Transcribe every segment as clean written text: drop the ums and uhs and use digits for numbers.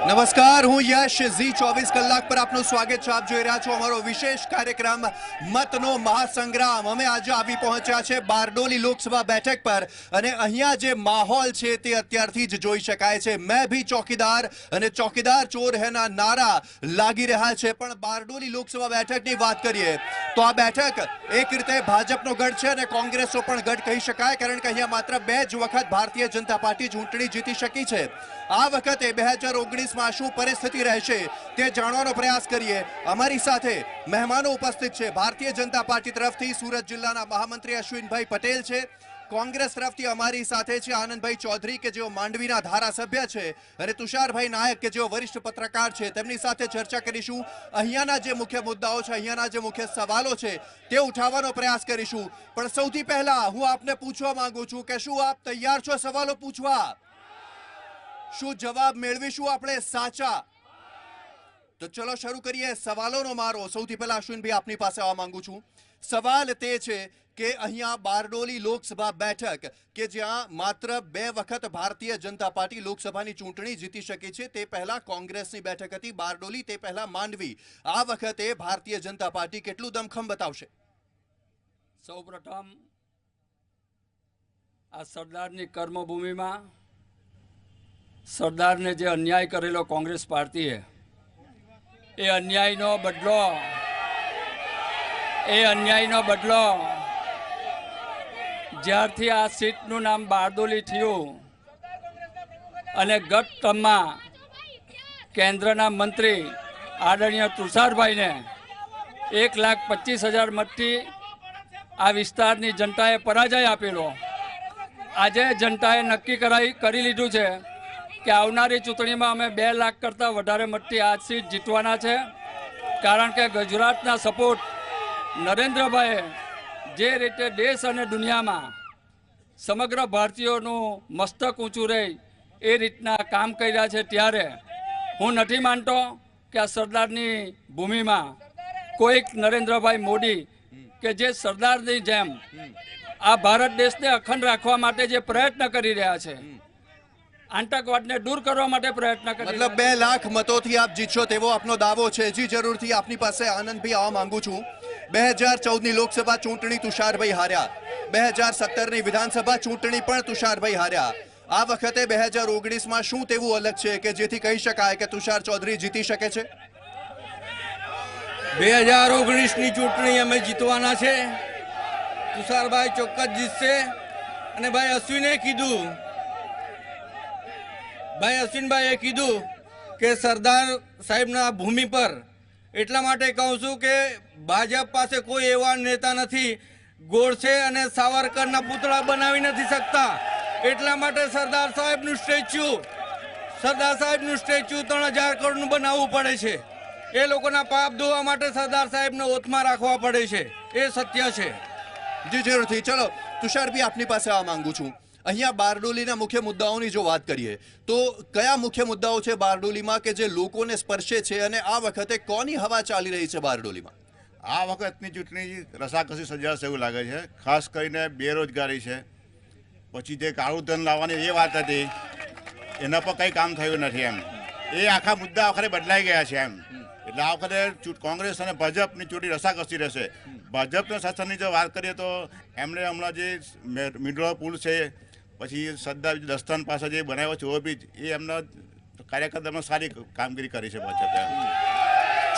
નમસ્કાર, હું યશ ઝી 24 કલાક પર આપનું સ્વાગત છે. આપ જોઈ રહ્યા છો અમારો વિશેષ કાર્યક્રમ મતનો મહાસંગ્રામ. અમે આજે આવી પહોંચ્યા છે બારડોલી લોકસભા બેઠક પર અને અહીંયા જે માહોલ છે તે અત્યારથી જ જોઈ શકાય છે. મેં ભી ચોકીદાર અને ચોકીદાર ચોર હૈના નારા લાગી રહ્યા છે. પણ બારડોલી લોકસભા બેઠકની વાત કરીએ તો આ બેઠક એક રીતે ભાજપનો ગઢ છે અને કોંગ્રેસનો પણ ગઢ કહી શકાય, કારણ કે અહીંયા માત્ર 2 જ વખત ભારતીય જનતા પાર્ટી ચૂંટણી જીતી શકી છે. આ વખતે 2019માં શું પરિસ્થિતિ રહેશે તે જાણવાનો પ્રયાસ કરીએ. અમારી સાથે મહેમાનો ઉપસ્થિત છે. ભારતીય જનતા પાર્ટી તરફથી સુરત જિલ્લાના મહામંત્રી અશ્વિનભાઈ પટેલ છે. કોંગ્રેસ તરફથી અમારી સાથે છે આનંદભાઈ ચૌધરી કે જેઓ માંડવીના ધારાસભ્ય છે, અને તુષારભાઈ નાયક કે જેઓ વરિષ્ઠ પત્રકાર છે. તેમની સાથે ચર્ચા કરીશું. અહીંયાના જે મુખ્ય મુદ્દાઓ છે, અહીંયાના જે મુખ્ય સવાલો છે તે ઉઠાવવાનો પ્રયાસ કરીશું. પણ સૌથી પહેલા હું આપને પૂછવા માંગુ છું કે શું આપ તૈયાર છો સવાલો પૂછવા? શું જવાબ મેળવીશું આપણે સાચા? તો ચલો શરૂ કરીએ સવાલોનો મારો. સૌથી પહેલા અશ્વિનભાઈ આપની પાસે આવવા માંગુ છું. સવાલ તે છે કે અહીંયા બારડોલી લોકસભા બેઠક કે જ્યાં માત્ર 2 વખત ભારતીય જનતા પાર્ટી લોકસભાની ચૂંટણી જીતી શકી છે. તે પહેલા કોંગ્રેસની બેઠક હતી બારડોલી, તે પહેલા માંડવી. આ વખતે ભારતીય જનતા પાર્ટી કેટલું દમખમ બતાવશે? સૌપ્રથમ આ સરદારની કર્મભૂમિમાં સરદારને જે અન્યાય કરેલો કોંગ્રેસ પાર્ટીએ એ અન્યાયનો બદલો જ્યારથી આ સીટનું નામ બારડોલી થયું અને ગત ટર્મમાં કેન્દ્રના મંત્રી આદરણીય તુષારભાઈને 1,25,000 મતથી આ વિસ્તારની જનતાએ પરાજય આપેલો. આજે જનતાએ નક્કી કરી લીધું છે કે આવનારી ચૂંટણીમાં અમે 2 લાખ કરતાં વધારે મતથી આ સીટ જીતવાના છે. કારણ કે ગુજરાતના સપોર્ટ નરેન્દ્રભાઈએ જે રીતે દેશ અને દુનિયામાં સમગ્ર ભારતીયોનું મસ્તક ઊંચું રહે એ રીતના કામ કર્યા છે, ત્યારે હું નથી માનતો કે આ સરદારની ભૂમિમાં કોઈક નરેન્દ્રભાઈ મોદી કે જે સરદારની જેમ આ ભારત દેશને અખંડ રાખવા માટે જે પ્રયત્ન કરી રહ્યા છે, આતંકવાદને દૂર કરવા માટે પ્રયત્ન કરી, મતલબ 2 લાખ મતોથી આપ જીતશો તેવો આપનો દાવો છે. જી જરૂરથી આપની પાસે આનંદભાઈ આવવા માંગુ છું. 2014ની લોકસભા ચૂંટણી તુષારભાઈ હાર્યા, 2017ની વિધાનસભા ચૂંટણી પણ તુષારભાઈ હાર્યા. આ વખતે 2019માં શું તેવું અલગ છે કે જેથી કહી શકાય કે તુષાર ચૌધરી જીતી શકે છે? 2019ની ચૂંટણી અમે જીતવાના છે. તુષારભાઈ ચોક્કસ જીતશે. અને ભાઈ અશ્વિનભાઈએ કીધું કે સરદાર સાહેબના ભૂમિ પર, એટલા માટે કહું છું કે ભાજપ પાસે કોઈ એવા નેતા નથી. ગોડસે અને સાવરકરના પૂતળા બનાવી નથી શકતા. એટલા માટે સરદાર સાહેબનું સ્ટેચ્યુ 3000 કરોડનું બનાવવું પડે છે. એ લોકોના પાપ ધોવા માટે સરદાર સાહેબને ઓથમાં રાખવા પડે છે. એ સત્ય છે. જી જરૂરથી. ચલો તુષારભાઈ આપની પાસે આવવા માંગુ છું. અહીંયા બારડોલીના મુખ્ય મુદ્દાઓની જો વાત કરીએ તો કયા મુખ્ય મુદ્દાઓ છે બારડોલીમાં કે જે લોકોને સ્પર્શે છે, અને આ વખતે કોની હવા ચાલી રહી છે બારડોલીમાં? આ વખતની ચૂંટણી રસાકસી સર્જાશે એવું લાગે છે. ખાસ કરીને બેરોજગારી છે, પછી જે કાળું ધન લાવવાની એ વાત હતી એના પર કંઈ કામ થયું નથી. એમ એ આખા મુદ્દા આખરે બદલાઈ ગયા છે. એમ એટલે આ વખતે કોંગ્રેસ અને ભાજપની ચૂંટણી રસાકસી રહેશે. ભાજપના શાસનની જો વાત કરીએ તો એમણે હમણાં જે મિડરો પુલ છે, પછી સરદાર દસ્તાન પાસે જે બનાવ્યો છે ઓવરબ્રિજ, એ એમના કાર્યકર્તામાં સારી કામગીરી કરી છે ભાજપે.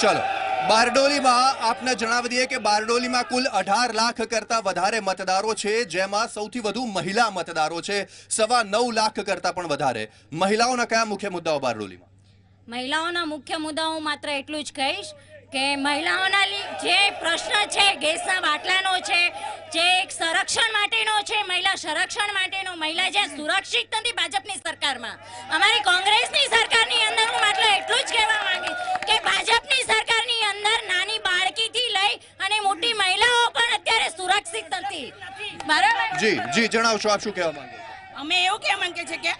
ચલો બારડોલીમાં આપને જણાવી દઈએ કે બારડોલીમાં કુલ 18 લાખ કરતાં વધારે મતદારો છે, જેમાં સૌથી વધુ મહિલા મતદારો છે, 9.25 લાખ કરતાં પણ વધારે. મહિલાઓના કયા મુખ્ય મુદ્દાઓ બારડોલીમાં? મહિલાઓના મુખ્ય મુદ્દાઓ માત્ર એટલું જ કહીશ કે મહિલાઓના જે પ્રશ્ન છે, ગેસના બાટલાનો છે, જે એક સંરક્ષણ માટેનો છે, મહિલા સંરક્ષણ માટેનો, મહિલા જ્યાં સુરક્ષિત નથી ભાજપની સરકારમાં, અમારી કોંગ્રેસની સરકારની અંદર હું માત્ર એટલું જ કહેવા માંગીશ કે ભાજપની સરકારની અંદર નાની બાળકીથી લઈ અને મોટી મહિલાઓ પણ અત્યારે સુરક્ષિત નથી. બરાબર? જી જણાવશો આપ શું કહેવા માંગો? અમે એવું કહેવા માંગીએ છીએ કે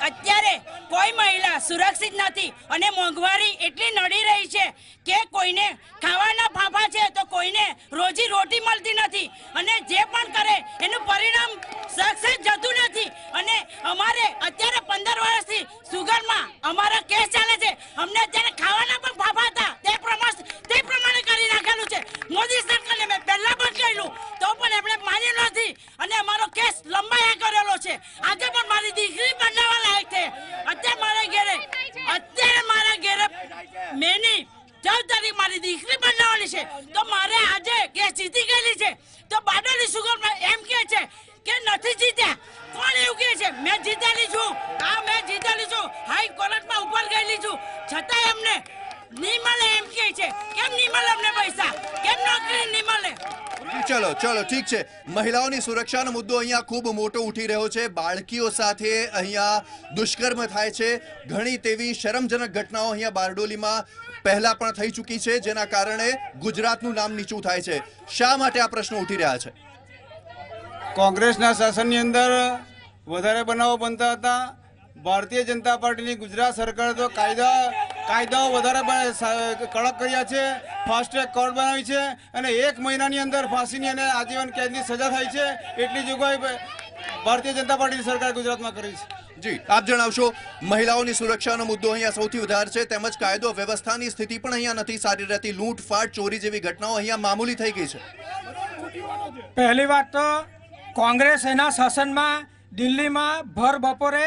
અત્યારે કોઈ મહિલા સુરક્ષિત નથી અને મોંઘવારી એટલી નડી રહી છે કે કોઈને ખાવાના ફાંફા છે તો કોઈને રોજી રોટી મળતી નથી, અને જે પણ કરે એનું પરિણામ સક્સેસ જતું નથી. અને અમારે અત્યારે 15 વર્ષથી સુગરમાં અમારા કેસ ચાલે છે, મોદી સરકારને મેં પહેલા પણ કહેલું તો પણ એમણે માન્યું નથી અને અમારો કેસ લંબાયા કરેલો છે. આજે પણ મારી દીકરી બનાવવા લાયક છે. અત્યારે મારા ઘેરે મેની 14 તારીખ મારી દીકરી બનાવવાની છે તો મારે આજે કેસ જીતી ગયેલી છે તો બારડોલી સુગરમાં એમ કે છે કે નથી જીત્યા. કોણ એવું કહે છે? મેં જીતેલી છું. હા, મેં જીતેલી છું. હાઈકોર્ટમાં ઉપર ગયેલી છું છતાં એમને નહીં મળે એમ કહે છે. કેમ નહીં મળે અમને પૈસા? કેમ નોકરી નહીં મળે? ચલો ઠીક છે. મહિલાઓની સુરક્ષાનો મુદ્દો અહીંયા ખૂબ મોટો ઉઠી રહ્યો છે. બાળકીઓ સાથે અહીંયા દુષ્કર્મ થાય છે. ઘણી તેવી શરમજનક ઘટનાઓ અહીંયા બારડોલીમાં પહેલા પણ થઈ ચૂકી છે, જેના કારણે ગુજરાતનું નામ નીચું થાય છે. શા માટે આ પ્રશ્નો ઉઠી રહ્યા છે? કોંગ્રેસના શાસનની અંદર વધારે બનાવો બનતા હતા. ભારતીય જનતા પાર્ટીની ગુજરાત સરકારે તો કાયદાઓ વધારે કડક કર્યા છે. ફાસ્ટ ટ્રેક કોર્ટ બનાવી છે અને 1 મહિનાની અંદર ફાંસીની અને આજીવન કેદની સજા થાય છે એટલી જોગવાઈ ભારતીય જનતા પાર્ટીની સરકાર ગુજરાતમાં કરી છે. જી, આપ જણાવશો. મહિલાઓની સુરક્ષાનો મુદ્દો અહીંયા સૌથી વધારે છે, તેમજ કાયદો વ્યવસ્થાની સ્થિતિ પણ અહીંયા નથી સારી રહેતી. લૂંટફાટ, ચોરી જેવી ઘટનાઓ અહીંયા મામૂલી થઈ ગઈ છે. પહેલી વાત તો કોંગ્રેસ એના શાસનમાં દિલ્હીમાં ભર બપોરે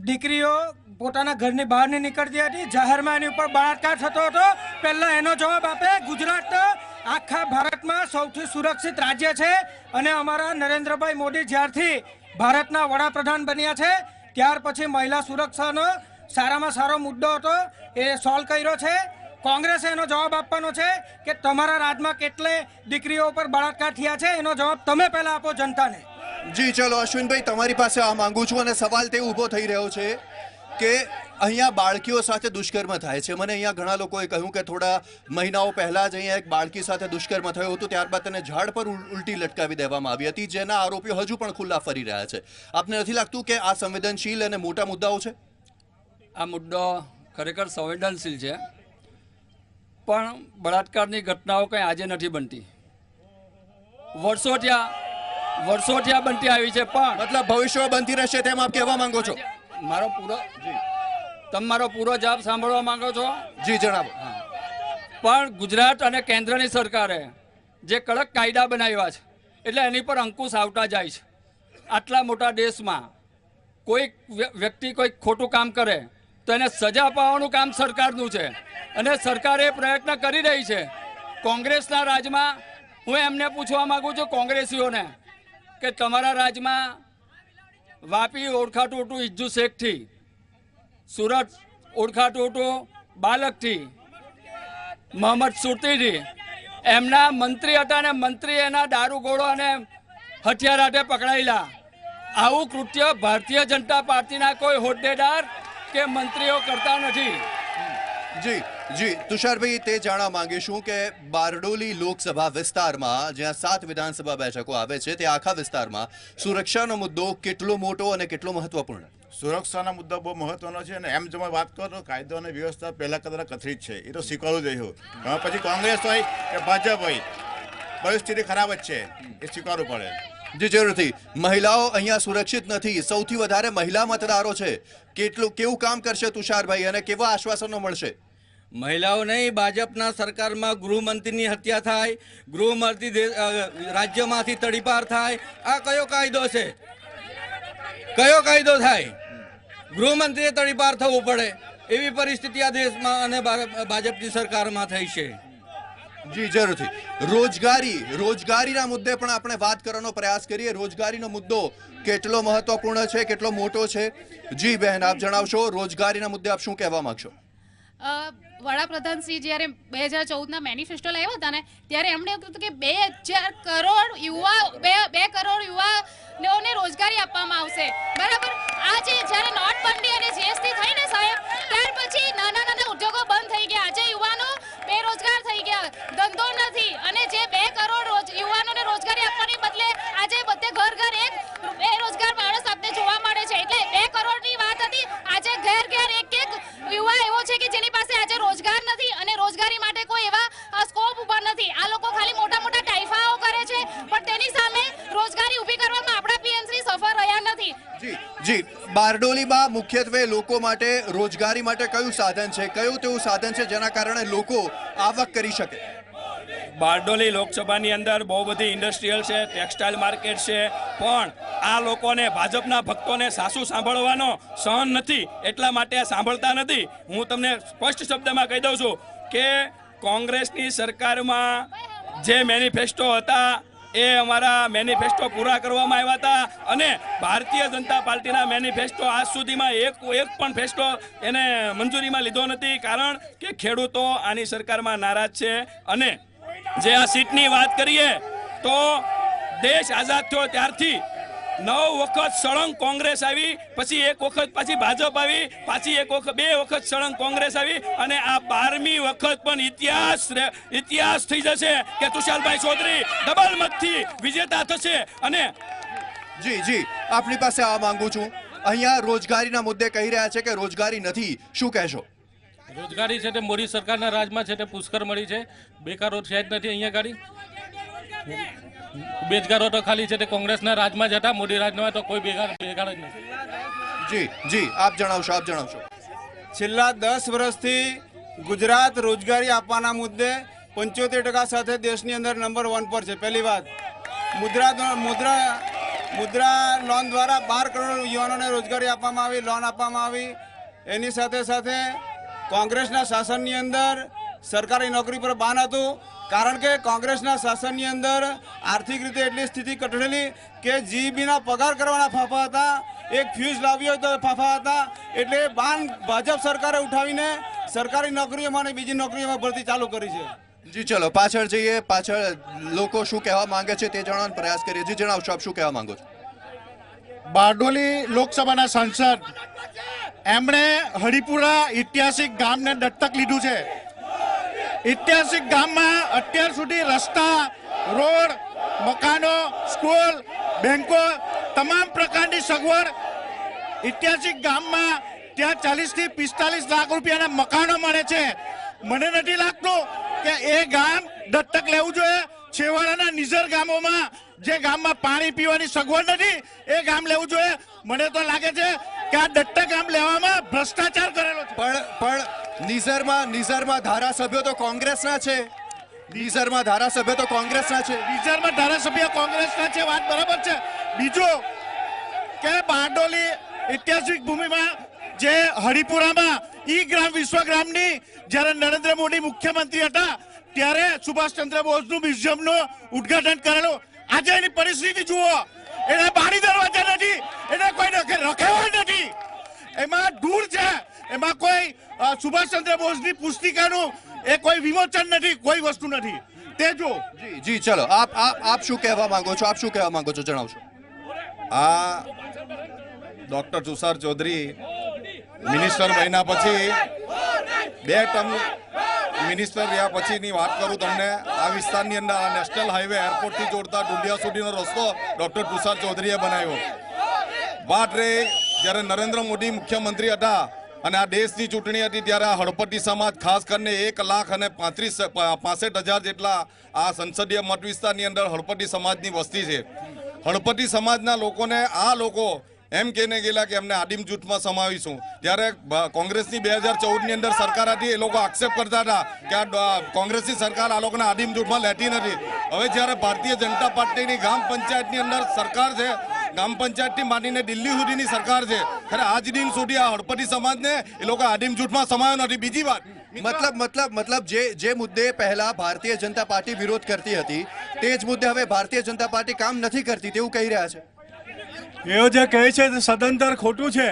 દીકરીઓ પોતાના ઘરની બહાર નહીં નીકળતી હતી. જાહેરમાં એની ઉપર બળાત્કાર થતો હતો. પહેલાં એનો જવાબ આપે. ગુજરાત આખા ભારતમાં સૌથી સુરક્ષિત રાજ્ય છે અને અમારા નરેન્દ્રભાઈ મોદી જ્યારથી ભારતના વડાપ્રધાન બન્યા છે ત્યાર પછી મહિલા સુરક્ષાનો સારામાં સારો મુદ્દો હતો એ સોલ્વ કર્યો છે. કોંગ્રેસે એનો જવાબ આપવાનો છે કે તમારા રાજમાં કેટલે દીકરીઓ ઉપર બળાત્કાર થયા છે એનો જવાબ તમે પહેલા આપો જનતાને. જી, ચલો અશ્વિનભાઈ, તમારી પાસે આ માંગુ છું. અને સવાલ તે ઊભો થઈ રહ્યો છે કે અહીંયા બાળકીઓ સાથે દુષ્કર્મ થાય છે. મને અહીંયા ઘણા લોકોએ કહ્યું કે થોડા મહિનાઓ પહેલા જ અહીંયા એક બાળકી સાથે દુષ્કર્મ થયું હતું, ત્યારબાદ તેને ઝાડ પર ઉલટી લટકાવી દેવામાં આવી હતી, જેના આરોપીઓ હજુ પણ ખુલ્લા ફરી રહ્યા છે. આપને નથી લાગતું કે આ સંવેદનશીલ અને મોટા મુદ્દાઓ છે? આ મુદ્દો ખરેખર સંવેદનશીલ છે, પણ બળાત્કારની ઘટનાઓ કંઈ આજે નથી બનતી. વર્ષોથી આ બનતી આવી છે. પણ મતલબ ભવિષ્યમાં બનતી રહેશે તેમ આપ કહેવા માંગો છો? તમે મારો પૂરો જવાબ સાંભળવા માંગો છો? જી, જણાવો. પણ ગુજરાત અને કેન્દ્રની સરકારે જે કડક કાયદા બનાવ્યા છે એટલે એની પર અંકુશ આવતા જાય છે. આટલા મોટા દેશમાં કોઈ વ્યક્તિ કોઈ ખોટું કામ કરે તો એને સજા અપાવવાનું કામ સરકારનું છે અને સરકાર એ પ્રયત્ન કરી રહી છે. કોંગ્રેસના રાજમાં હું એમને પૂછવા માંગુ છું, કોંગ્રેસીઓને, કે તમારા રાજમાં વાપી ઓળખાતું હતું ઇજ્જુ શેખથી, સુરત ઓળખાતું હતું બાલકથી, મોહમ્મદ સુરતીથી, એમના મંત્રી હતા અને મંત્રી એના દારૂગોળો અને હથિયાર હાથે પકડાયેલા. આવું કૃત્ય ભારતીય જનતા પાર્ટીના કોઈ હોદ્દેદાર કે મંત્રીઓ કરતા નથી. જી, તુષારભાઈ, તે જાણવા માંગીશું કે બારડોલી લોકસભા વિસ્તારમાં જ્યાં 7 વિધાનસભા બેઠકો આવે છે તે આખા વિસ્તારમાં સુરક્ષાનો મુદ્દો કેટલો મોટો અને કેટલો મહત્વપૂર્ણ? સુરક્ષાનો મુદ્દો બહુ મહત્વનો છે અને એમ જો વાત કરો તો કાયદો અને વ્યવસ્થા પહેલાં કદાચ કથળી જ છે. એ તો શીખવાડવું જોઈએ. પછી કોંગ્રેસ હોય કે ભાજપ હોય, પરિસ્થિતિ ખરાબ જ છે, એ સ્વીકારવું પડે. જી, જરૂરથી. મહિલાઓ અહીંયા સુરક્ષિત નથી. સૌથી વધારે મહિલા મતદારો છે. કેવું કામ કરશે તુષારભાઈ અને કેવા આશ્વાસનો મળશે? મહિલાઓ નહીં, ભાજપના સરકારમાં ગૃહમંત્રીની હત્યા થાય, ગૃહમંત્રી રાજ્યમાંથી તડીપાર થાય. આ કયો કાયદો છે? કયો કાયદો થાય? ગૃહમંત્રીએ તડીપાર થવું પડે એવી પરિસ્થિતિ આ દેશમાં અને ભાજપની સરકારમાં થઈ છે. જી, જરૂરથી. રોજગારીના મુદ્દે પણ આપણે વાત કરવાનો પ્રયાસ કરીએ. રોજગારીનો મુદ્દો કેટલો મહત્વપૂર્ણ છે, કેટલો મોટો છે? જી બહેન, આપ જણાવશો, રોજગારીના મુદ્દે આપ શું કહેવા માંગશો? વડાપ્રધાન શ્રી જ્યારે 2014ના મેનિફેસ્ટો લાવ્યા હતા ને ત્યારે એમણે એવું કીધું કે 2 કરોડ યુવાઓને રોજગારી આપવામાં આવશે. બરાબર. આજે જ્યારે નોટબંધી અને જીએસટી થઈ ને સાહેબ, ત્યાર પછી નાના ઉદ્યોગો બંધ થઈ ગયા. આજે યુવાનો બેરોજગાર થઈ ગયા, ધંધો નથી અને જે 2 કરોડ યુવાનોને રોજગારી આપવાની બદલે આજે બધે ઘર એક બેરોજગાર માણસ આપને જોવા મળે છે. એટલે 2 કરોડની વાત હતી, આજે ઘેર એક યુવા એવો છે કે જેની પાસે આજે રોજગાર નથી અને રોજગારી માટે કોઈ એવા સ્કોપ ઉપર નથી. આ લોકો ખાલી મોટા ટાઈફાઓ કરે છે પણ તેની સામે રોજગારી ઊભી કરવામાં આપણા પીએમ શ્રી સફળ રહ્યા નથી. જી, બારડોલીમાં મુખ્યત્વે લોકો માટે રોજગારી માટે કયું સાધન છે, કયું તેવું સાધન છે જેના કારણે લોકો આવક કરી શકે? બારડોલી લોકસભાની અંદર બહુ બધી ઇન્ડસ્ટ્રીયલ છે, ટેક્સટાઇલ માર્કેટ છે, પણ આ લોકોને ભાજપના ભક્તોને સાસુ સાંભળવાનો સહન નથી, એટલા માટે સાંભળતા નથી. હું તમને સ્પષ્ટ શબ્દમાં કહી દઉં છું કે કોંગ્રેસની સરકારમાં જે મેનિફેસ્ટો હતા એ અમારા મેનિફેસ્ટો પૂરા કરવામાં આવ્યા હતા, અને ભારતીય જનતા પાર્ટીના મેનિફેસ્ટો આજ સુધીમાં એક પણ ફેસ્ટો એને મંજૂરીમાં લીધો નથી, કારણ કે ખેડૂતો આની સરકારમાં નારાજ છે. અને જે આ સીટની વાત કરીએ તો દેશ આઝાદ થયો ત્યારથી 9 વખત સળંગ કોંગ્રેસ આવી, પછી એક વખત પાછી ભાજપ આવી, પાછી 2 વખત સળંગ કોંગ્રેસ આવી, અને આ 12મી વખત પણ ઇતિહાસ થઈ જશે કે તુષારભાઈ ચૌધરી ડબલ મતથી વિજેતા થશે. અને જી આપની પાસે આવવા માંગુ છું. અહીંયા રોજગારીના મુદ્દે કહી રહ્યા છે કે રોજગારી નથી, શું કહેશો? રોજગારી છે તે મોદી સરકારના રાજમાં છે તે પુષ્કળ મળી છે, બેકારો છે જ નથી અહીંયા ગાડી. બેજગારો તો ખાલી છે તે કોંગ્રેસના રાજમાં જ હતા, મોદી રાજમાં તો કોઈ બેકાર જ નથી. જી આપ જણાવશો. છેલ્લા 10 વર્ષથી ગુજરાત રોજગારી આપવાના મુદ્દે 75% સાથે દેશની અંદર નંબર 1 પર છે. પહેલી વાત, મુદ્રા લોન દ્વારા 12 કરોડ યુવાનોને રોજગારી આપવામાં આવી, લોન આપવામાં આવી. એની સાથે કોંગ્રેસના શાસનની અંદર સરકારી નોકરી પર બાન હતું, કારણ કે કોંગ્રેસના શાસનની અંદર આર્થિક રીતે એટલી સ્થિતિ કઠણેલી કે જીબીના પગાર કરવાના ફાફા હતા, એક ફ્યુઝ લાવ્યો તો ફાફા હતા, એટલે બાન ભાજપ સરકારે ઉઠાવીને સરકારી નોકરીઓમાં અને બીજી નોકરીઓમાં ભરતી ચાલુ કરી છે. જી ચલો પાછળ જઈએ, પાછળ લોકો શું કહેવા માંગે છે તે જાણવાનો પ્રયાસ કરીએ. જી જણાવશો, આપ શું કહેવા માંગો છો? બારડોલી લોકસભાના સાંસદ એમણે હરિપુરા ઐતિહાસિક ગામને દત્તક લીધું છે. ઐતિહાસિક ગામમાં અત્યાર સુધી રસ્તા, રોડ, મકાનો, સ્કૂલ, બેંકો, તમામ પ્રકારની સગવડ ઐતિહાસિક ગામમાં ત્યાં 40 થી 45 લાખ રૂપિયાના મકાનો મળે છે. મને નથી લાગતું કે એ ગામ દત્તક લેવું જોઈએ. છેવાડાના નિઝર ગામોમાં જે ગામમાં પાણી પીવાની સગવડ નથી એ ગામ લેવું જોઈએ. મને તો લાગે છે કે આ દત્તક ગામ લેવામાં ભ્રષ્ટાચાર કરેલો છે. પણ નિઝરમાં ધારાસભ્યો તો કોંગ્રેસના છે. નિઝરમાં ધારાસભ્ય કોંગ્રેસના છે, વાત બરાબર છે. બીજું કે બારડોલી ઐતિહાસિક ભૂમિમાં જે હરિપુરામાં ગ્રામ વિશ્વગ્રામની જ્યારે નરેન્દ્ર મોદી મુખ્યમંત્રી હતા ત્યારે સુભાષચંદ્ર બોઝનું મ્યુઝિયમનું ઉદ્ઘાટન કરેલું. આજે એની પરિસ્થિતિ જુઓ, એને બારી દરવાજા નથી, એને કોઈ રખેવાળ નથી, એમાં ધૂળ છે, એમાં કોઈ સુભાષચંદ્ર બોઝની પુસ્તિકાનું એ કોઈ વિમોચન નથી, કોઈ વસ્તુ નથી. તે જો જી ચલો આપ શું કહેવા માંગો છો? જણાવશો. આ ડોક્ટર તુષાર ચૌધરી મિનિસ્ટર બન્યા પછી 2 ટર્મ મિનિસ્ટર રહ્યા પછીની વાત કરું તમને. આ વિસ્તારની અંદર આ નેશનલ હાઈવે એરપોર્ટથી જોડતા ડુંડિયા સુધીનો રસ્તો ડોક્ટર તુષાર ચૌધરીએ બનાવ્યો. વાત રહી જ્યારે નરેન્દ્ર મોદી મુખ્યમંત્રી હતા અને આ દેશની ચૂંટણી હતી ત્યારે આ હળપતિ સમાજ ખાસ કરીને 1,65,000 જેટલા આ સંસદીય મત વિસ્તારની અંદર હળપતિ સમાજની વસ્તી છે. હળપતિ સમાજના લોકોને આ લોકો એમ કહીને ગયેલા કે અમને આદિમ જૂથમાં સમાવીશું. ત્યારે કોંગ્રેસની 2014ની અંદર સરકાર હતી, એ લોકો આક્ષેપ કરતા હતા કે આ કોંગ્રેસની સરકાર આ લોકોને આદિમ જૂથમાં લેતી નથી. હવે જ્યારે ભારતીય જનતા પાર્ટીની ગ્રામ પંચાયતની અંદર સરકાર છે, ગ્રામ પંચાયતથી માંડીને દિલ્હી સુધીની સરકાર છે, ત્યારે આજ દિન સુધી આ હળપતિ સમાજને એ લોકો આદિમ જૂથમાં સમાયો નથી. બીજી વાત, મતલબ જે મુદ્દે પહેલા ભારતીય જનતા પાર્ટી વિરોધ કરતી હતી તે જ મુદ્દે હવે ભારતીય જનતા પાર્ટી કામ નથી કરતી તેવું કહી રહ્યા છે. એઓ જે કહે છે તે સદંતર ખોટું છે.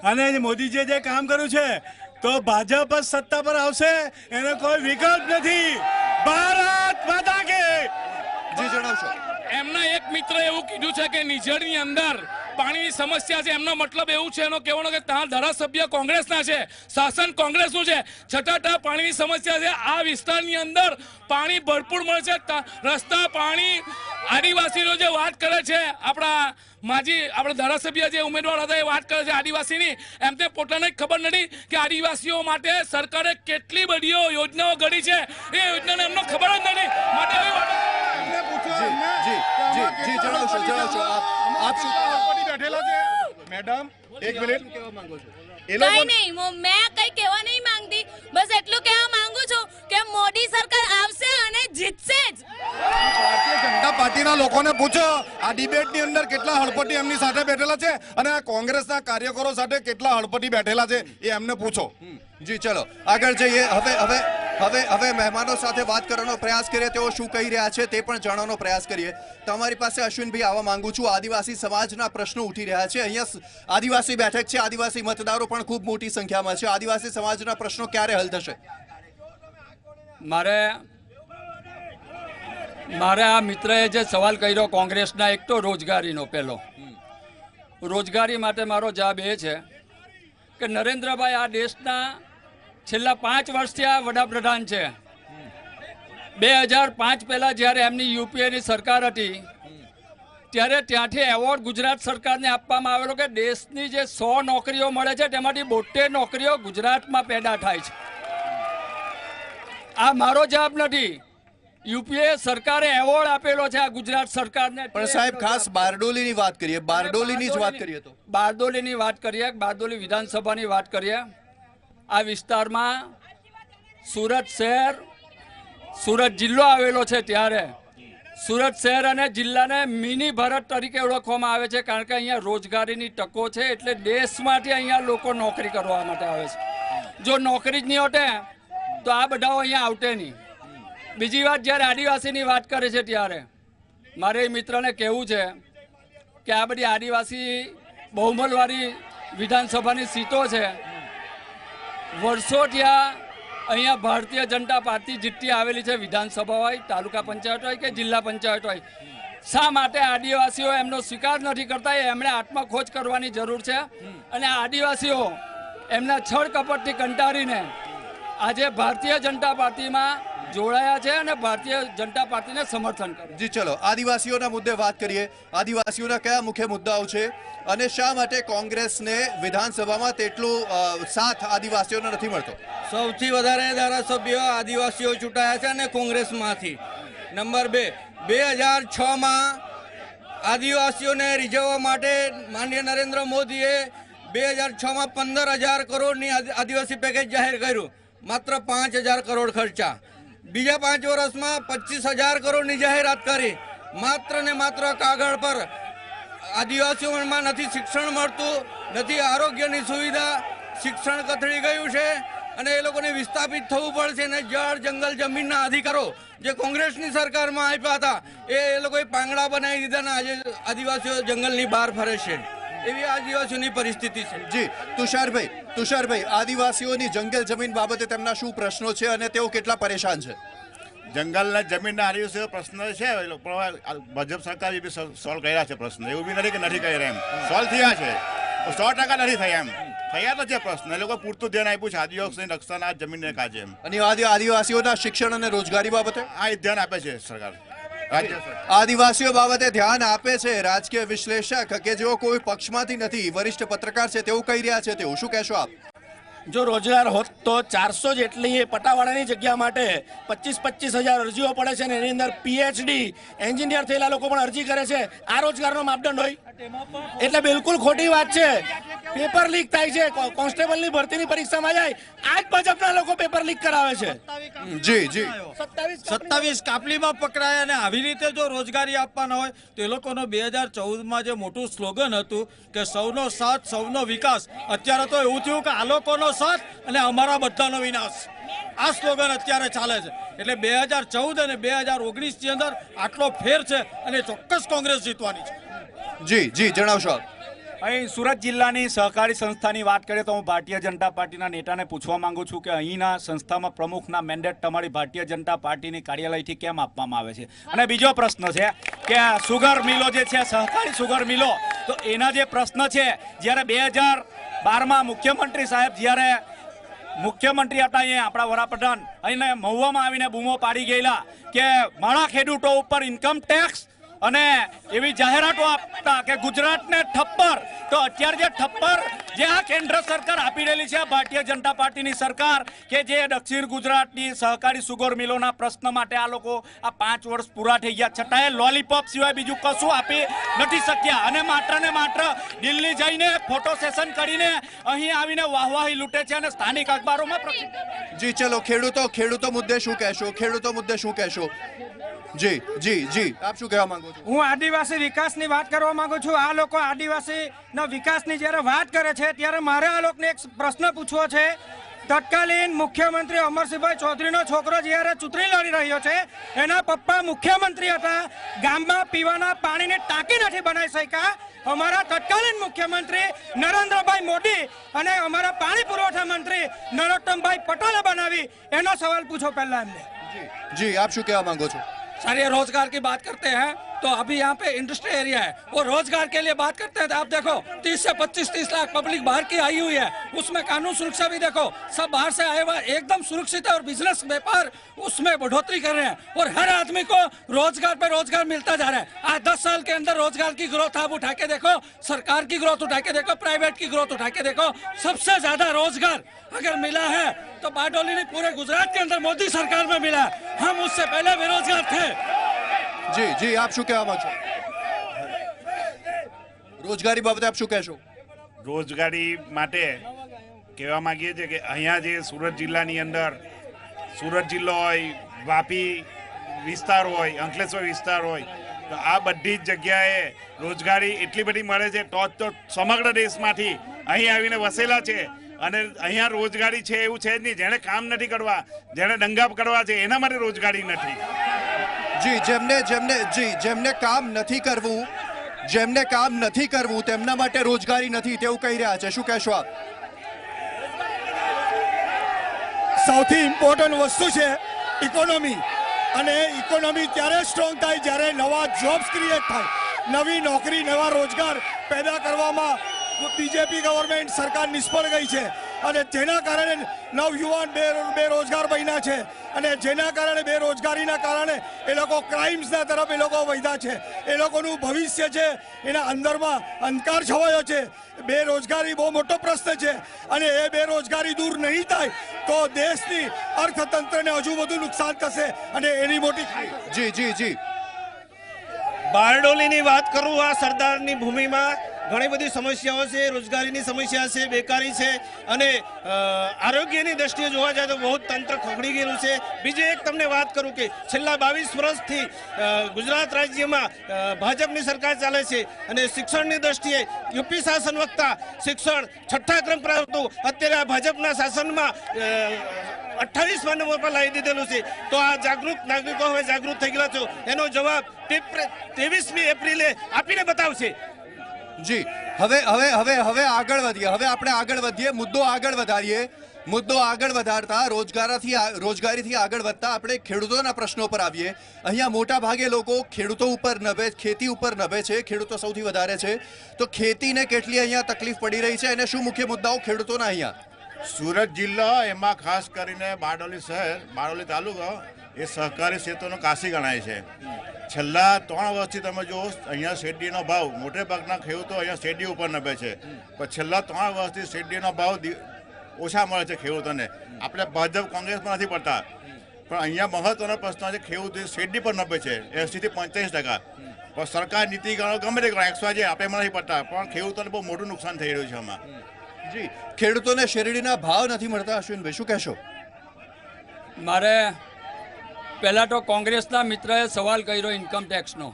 અને મોદીજીએ જે કામ કર્યું છે તો ભાજપ જ સત્તા પર આવશે, એનો કોઈ વિકલ્પ નથી. ભારત માતા કી. જી જણાવશો. એમના એક મિત્ર એવું કીધું છે કે નિઝરની અંદર પાણીની સમસ્યા છે. એમનો મતલબ એવું છે, એનો કહેવાનો કે ત્યાં ધારાસભ્ય કોંગ્રેસના છે, શાસન કોંગ્રેસનું છે, છતાં ત્યાં પાણીની સમસ્યા છે. આ વિસ્તારની અંદર પાણી ભરપૂર મળે છે, રસ્તા, પાણી. આદિવાસીનો જે વાત કરે છે, આપણા ધારાસભ્ય જે ઉમેદવાર હતા એ વાત કરે છે આદિવાસીની, એમને પોતાને ખબર નથી કે આદિવાસીઓ માટે સરકારે કેટલી બધી યોજનાઓ ઘડી છે. એ યોજનાને એમને ખબર જ નથી. માટે જી જણાવશો. આપ શું બેઠેલા છે મેડમ? એક મિનિટ. કઈ નહીં, મેં કઈ કહેવા નહીં માંગતી, બસ એટલું કહેવા માંગુ છું કે કે મોદી સરકાર આવશે અને જીતશે જ. ભારતીય જનતા પાર્ટીના લોકોને પૂછો આ ડિબેટની અંદર કેટલા હળપતિ એમની સાથે બેઠેલા છે અને આ કોંગ્રેસના કાર્યકરો સાથે કેટલા હળપતિ બેઠેલા છે એ એમને પૂછો. જી ચલો આગળ જઈએ. હવે મહેમાનો સાથે વાત કરવાનો પ્રયાસ કરીએ, તેઓ શું કહી રહ્યા છે તે પણ જાણવાનો પ્રયાસ કરીએ. તમારી પાસે અશ્વિનભાઈ આવવા માંગુ છું. આદિવાસી સમાજના પ્રશ્નો ઉઠી રહ્યા છે. અહીંયા આદિવાસી બેઠક છે, આદિવાસી મતદારો પણ ખૂબ મોટી સંખ્યામાં છે. આદિવાસી સમાજના પ્રશ્નો ક્યારે હલ થશે? મારે આ મિત્રએ જે સવાલ કર્યો કોંગ્રેસના, એક તો રોજગારીનો પહેલો. રોજગારી માટે મારો જવાબ એ છે કે નરેન્દ્રભાઈ આ દેશના છેલ્લા 5 વર્ષથી આ વડાપ્રધાન છે. 2005 પહેલા જ્યારે એમની યુપીએની સરકાર હતી ત્યારે ત્યાંથી એવોર્ડ ગુજરાત સરકારને આપવામાં આવેલો કે દેશની જે 100 નોકરીઓ મળે છે તેમાંથી 72 નોકરીઓ ગુજરાતમાં પેદા થાય છે. આ મારો જવાબ નથી, યુપીએ સરકારે એવોર્ડ આપેલો છે આ ગુજરાત સરકારને. પણ સાહેબ ખાસ બારડોલીની વાત કરીએ, બારડોલીની જ વાત કરીએ તો બારડોલીની વાત કરીએ, બારડોલી વિધાનસભાની વાત કરીએ. આ વિસ્તારમાં સુરત શહેર, સુરત જિલ્લો આવેલો છે ત્યારે સુરત શહેર અને જિલ્લાને મિની ભારત તરીકે ઓળખવામાં આવે છે, કારણ કે અહીંયા રોજગારીની તકો છે. એટલે દેશમાંથી અહીંયા લોકો નોકરી કરવા માટે આવે છે. જો નોકરી જ નહીં હોતે તો આ બધાઓ અહીંયા આવતે નહીં. બીજી વાત, જ્યારે આદિવાસીની વાત કરે છે ત્યારે મારે એ મિત્રને કહેવું છે કે આ બધી આદિવાસી બહુમલવાળી વિધાનસભાની સીટો છે. વર્ષોથી અહીંયા ભારતીય જનતા પાર્ટી જીતતી આવેલી છે. વિધાનસભા હોય, તાલુકા પંચાયત હોય કે જિલ્લા પંચાયત હોય. શા માટે આદિવાસીઓ એમનો સ્વીકાર નથી કરતા? એમણે આત્મખોજ કરવાની જરૂર છે. અને આદિવાસીઓ એમના છળ કપટથી કંટાળીને આજે ભારતીય જનતા પાર્ટીમાં જોડાયા છે અને ભારતીય જનતા પાર્ટીને સમર્થન કરે. જી ચલો આદિવાસીઓના મુદ્દે વાત કરીએ. આદિવાસીઓના કયા મુખ્ય મુદ્દાઓ છે અને શા માટે કોંગ્રેસને વિધાનસભામાં તેટલો સાથ આદિવાસીઓને નથી મળતો? સૌથી વધારે ધારાસભ્યો આદિવાસીઓ ચૂંટાયા છે અને કોંગ્રેસમાંથી. નંબર 2, 2006માં આદિવાસીઓને રીઝવવા માટે માનનીય નરેન્દ્ર મોદીએ 2006માં 15,000 કરોડની આદિવાસી પેકેજ જાહેર કર્યું. માત્ર 5,000 કરોડ ખર્ચા. બીજા 5 વર્ષમાં 25,000 કરોડની જાહેરાત કરી. માત્ર ને માત્ર કાગળ પર. આદિવાસીઓમાં નથી શિક્ષણ મળતું, નથી આરોગ્યની સુવિધા, શિક્ષણ કથળી ગયું છે અને એ લોકોને વિસ્થાપિત થવું પડશે. અને જળ, જંગલ, જમીનના અધિકારો જે કોંગ્રેસની સરકારમાં આપ્યા હતા એ લોકોએ પાંગડા બનાવી દીધા ને આજે આદિવાસીઓ જંગલની બહાર ફરે છે. એવી આદિવાસીઓની પરિસ્થિતિ છે. જી તુષારભાઈ, આદિવાસીઓની જંગલ જમીન બાબતે તેમના શું પ્રશ્નો છે અને તેઓ કેટલા પરેશાન છે? જંગલના જમીનના આદિવાસીઓ પ્રશ્ન છે, પણ ભાજપ સરકારે બી સોલ્વ કર્યા છે પ્રશ્ન. એવું બી નથી કે નથી કર્યા, એમ સોલ્વ થયા છે. 100% નથી થયા, એમ થયા તો છે પ્રશ્ન. એ લોકો પૂરતું ધ્યાન આપ્યું છે આદિવાસી રક્ષાના જમીનને કાજે. એમ અને આદિવાસીઓના શિક્ષણ અને રોજગારી બાબતે આ ધ્યાન આપે છે સરકાર. આદિવાસીઓ બાબતે ધ્યાન આપે છે. રાજકીય વિશ્લેષક કે જેઓ કોઈ પક્ષમાંથી નથી, વરિષ્ઠ પત્રકાર છે, તેવું કહી રહ્યા છે. તેવું શું કહેશો આપ? જો રોજગાર હોત તો 400 જેટલી પટાવાળાની જગ્યા માટે 25,000 અરજીઓ પડે છે ને એની અંદર PhD એન્જિનિયર થયેલા લોકો પણ અરજી કરે છે. આ રોજગારનો માપદંડ હોય? એટલે બિલકુલ ખોટી વાત છે. પેપર લીક થાય છે. કોન્સ્ટેબલની ભરતીની પરીક્ષામાં જાય આજ ભાજપના લોકો પેપર લીક કરાવે છે. જી 27 કાપલીમાં પકડાયા અને આવી રીતે જો રોજગારી આપવાના હોય તો એ લોકોનો 2014માં જે મોટું સ્લોગન હતું કે સૌનો સાથ સૌનો વિકાસ, અત્યારે તો એવું થયું કે આ લોકોનો સાથ અને અમારા બધાનો વિનાશ. આ સ્લોગન અત્યારે ચાલે છે. એટલે 2014 અને 2019ની અંદર આટલો ફેર છે અને ચોક્કસ કોંગ્રેસ જીતવાની છે. જી જણાવશો આપ. અહીં સુરત જિલ્લાની સહકારી સંસ્થાની વાત કરીએ તો હું ભારતીય જનતા પાર્ટીના નેતાને પૂછવા માંગુ છું કે અહીંના સંસ્થામાં પ્રમુખના મેન્ડેટ તમારી ભારતીય જનતા પાર્ટીની કાર્યાલયથી કેમ આપવામાં આવે છે? અને બીજો પ્રશ્ન છે કે સુગર મિલો જે છે, સહકારી સુગર મિલો, તો એના જે પ્રશ્ન છે, જ્યારે 2012માં મુખ્યમંત્રી સાહેબ જ્યારે મુખ્યમંત્રી હતા અહીંયા આપણા વડાપ્રધાન અહીંને મહુવામાં આવીને બૂમો પાડી ગયેલા કે મારા ખેડૂતો ઉપર ઇન્કમ ટેક્સ અને એવી જાહેરાતો આપતા કે ગુજરાતને ઠપ્પર. તો અત્યારે જે ઠપ્પર જે આ કેન્દ્ર સરકાર આપી રહેલી છે, આ ભારતીય જનતા પાર્ટીની સરકાર કે જે દક્ષિણ ગુજરાતની સહકારી સુગર મિલોના પ્રશ્ન માટે આ લોકો આ 5 વર્ષ પૂરા થઈ ગયા છતાંય લોલીપોપ સિવાય બીજું કશું આપી નથી શક્યા અને માત્ર ને માત્ર દિલ્હી જઈને ફોટો સેશન કરીને અહીં આવીને વાહવાહી લૂંટે છે અને સ્થાનિક અખબારોમાં જી ચલો ખેડૂતો મુદ્દે શું કહેશો? જી આપ શું કહેવા માંગો છો? હું આદિવાસી વિકાસની વાત કરવા માંગુ છું. આ લોકો આદિવાસીના વિકાસની જ્યારે વાત કરે છે ત્યારે મારે આ લોકોને એક પ્રશ્ન પૂછવો છે. તત્કાલીન મુખ્યમંત્રી અમરસિંહભાઈ ચૌધરીનો છોકરો જ્યારે ચૂંટણી લડી રહ્યો છે, એના પપ્પા મુખ્યમંત્રી હતા, ગામમાં પીવાના પાણીની ટાંકી નથી બનાવી શક્યા. અમારા તત્કાલીન મુખ્યમંત્રી નરેન્દ્રભાઈ મોદી અને અમારા પાણી પુરવઠા મંત્રી નરોત્તમભાઈ પટેલે બનાવી. એનો સવાલ પૂછો પહેલા એમને. જી આપ શું કહેવા માંગો છો? सर ये रोजगार की बात करते हैं तो अभी यहाँ पे इंडस्ट्री एरिया है, वो रोजगार के लिए बात करते हैं तो आप देखो 30 से 25-30 लाख पब्लिक बाहर की आई हुई है, उसमें कानून सुरक्षा भी देखो सब बाहर से आए हुए एकदम सुरक्षित है और बिजनेस व्यापार उसमें बढ़ोतरी कर रहे हैं और हर आदमी को रोजगार पे रोजगार मिलता जा रहा है. आज 10 साल के अंदर रोजगार की ग्रोथ आप उठा के देखो, सरकार की ग्रोथ उठा के देखो, प्राइवेट की ग्रोथ उठा के देखो, सबसे ज्यादा रोजगार अगर मिला है तो बारडोली ने पूरे गुजरात के अंदर मोदी सरकार में मिला है. हम उससे पहले बेरोजगार थे. જી આપ શું કહેવા માંગો છો? રોજગારી બાબતે આપ શું કહેશો? રોજગારી માટે કહેવા માંગીએ છીએ કે અહીંયા જે સુરત જિલ્લાની અંદર સુરત જિલ્લો હોય, વાપી વિસ્તાર હોય, અંકલેશ્વર વિસ્તાર હોય, તો આ બધી જ જગ્યાએ રોજગારી એટલી બધી મળે છે તો સમગ્ર દેશમાંથી અહીં આવીને વસેલા છે અને અહીંયા રોજગારી છે એવું છે જ નહીં. જેણે કામ નથી કરવા, જેણે દંગા કરવા છે એના માટે રોજગારી નથી. જેમને કામ નથી કરવું તેમના માટે રોજગારી નથી તેવું કહી રહ્યા છે. શું કહેશો આપ? સૌથી ઇમ્પોર્ટન્ટ વસ્તુ છે ઇકોનોમી, અને ઇકોનોમી ત્યારે સ્ટ્રોંગ થાય જ્યારે નવા જોબ્સ ક્રિએટ થાય, નવી નોકરી, નવા રોજગાર પેદા કરવામાં બીજેપી ગવર્મેન્ટ સરકાર નિષ્ફળ ગઈ છે અને જેના કારણે નવયુવાન બેરોજગાર બન્યા છે અને જેના કારણે બેરોજગારીના કારણે એ લોકો ક્રાઇમ્સના તરફ એ લોકો વધ્યા છે. એ લોકોનું ભવિષ્ય છે એના અંદરમાં અંધકાર છવાયો છે. બેરોજગારી બહુ મોટો પ્રશ્ન છે અને એ બેરોજગારી દૂર નહીં થાય તો દેશની અર્થતંત્રને હજુ વધુ નુકસાન થશે અને એની મોટી જી બારડોલીની વાત કરું, આ સરદારની ભૂમિમાં ઘણી બધી સમસ્યાઓ છે, રોજગારીની સમસ્યા છે, બેકારી છે અને આરોગ્યની દ્રષ્ટિએ જોવા જાય તો બહુ તંત્ર ખખડી ગયેલું છે. બીજી એક તમને વાત કરું કે છેલ્લા 22 વર્ષથી ગુજરાત રાજ્યમાં ભાજપની સરકાર ચાલે છે અને શિક્ષણની દ્રષ્ટિએ યુપી શાસન વખતા શિક્ષણ 6ઠ્ઠા ક્રમ પર હતું, અત્યારે ભાજપના શાસનમાં 28મા નંબર પર લાવી દીધેલું છે. તો આ જાગૃત નાગરિકો હવે જાગૃત થઈ ગયા છો, એનો જવાબ 23મી એપ્રિલે આપીને બતાવશે. જી હવે આગળ વધીએ. હવે આપણે આગળ વધીએ, મુદ્દો આગળ વધારતા રોજગારીથી આગળ વધતા આપણે ખેડૂતોના પ્રશ્નો પર આવીએ. અહીંયા મોટા ભાગે લોકો ખેડૂતો ઉપર નભે, ખેતી ઉપર નભે છે, ખેડૂતો સૌથી વધારે છે. તો ખેતીને કેટલી અહીંયા તકલીફ પડી રહી છે અને શું મુખ્ય મુદ્દાઓ ખેડૂતોના અહીંયા? સુરત જિલ્લો એમાં ખાસ કરીને બારડોલી શહેર, બારડોલી તાલુકો એ સહકારી ક્ષેત્રનો કાશી ગણાય છે. છેલ્લા 3 વર્ષથી તમે જો અહીંયા શેરડીનો ભાવ, મોટે ભાગના ખેડૂતો અહીંયા શેરડી ઉપર નભે છે, પણ છેલ્લા 3 વર્ષથી શેરડીનો ભાવ ઓછા મળે છે ખેડૂતોને. આપણે ભાજપ કોંગ્રેસમાં નથી પડતા, પણ અહીંયા મહત્વનો પ્રશ્ન છે ખેડૂતો શેરડી પર નભે છે 80 થી 85%. પણ સરકાર નીતિ ગમે તે કરો, XYZ આપણે નથી પડતા, પણ ખેડૂતોને બહુ મોટું નુકસાન થઈ રહ્યું છે આમાં. જી ખેડૂતોને શેરડીના ભાવ નથી મળતા. અશ્વિનભાઈ શું કહેશો? મારે પહેલાં તો કોંગ્રેસના મિત્રએ સવાલ કર્યો ઇન્કમ ટેક્સનો,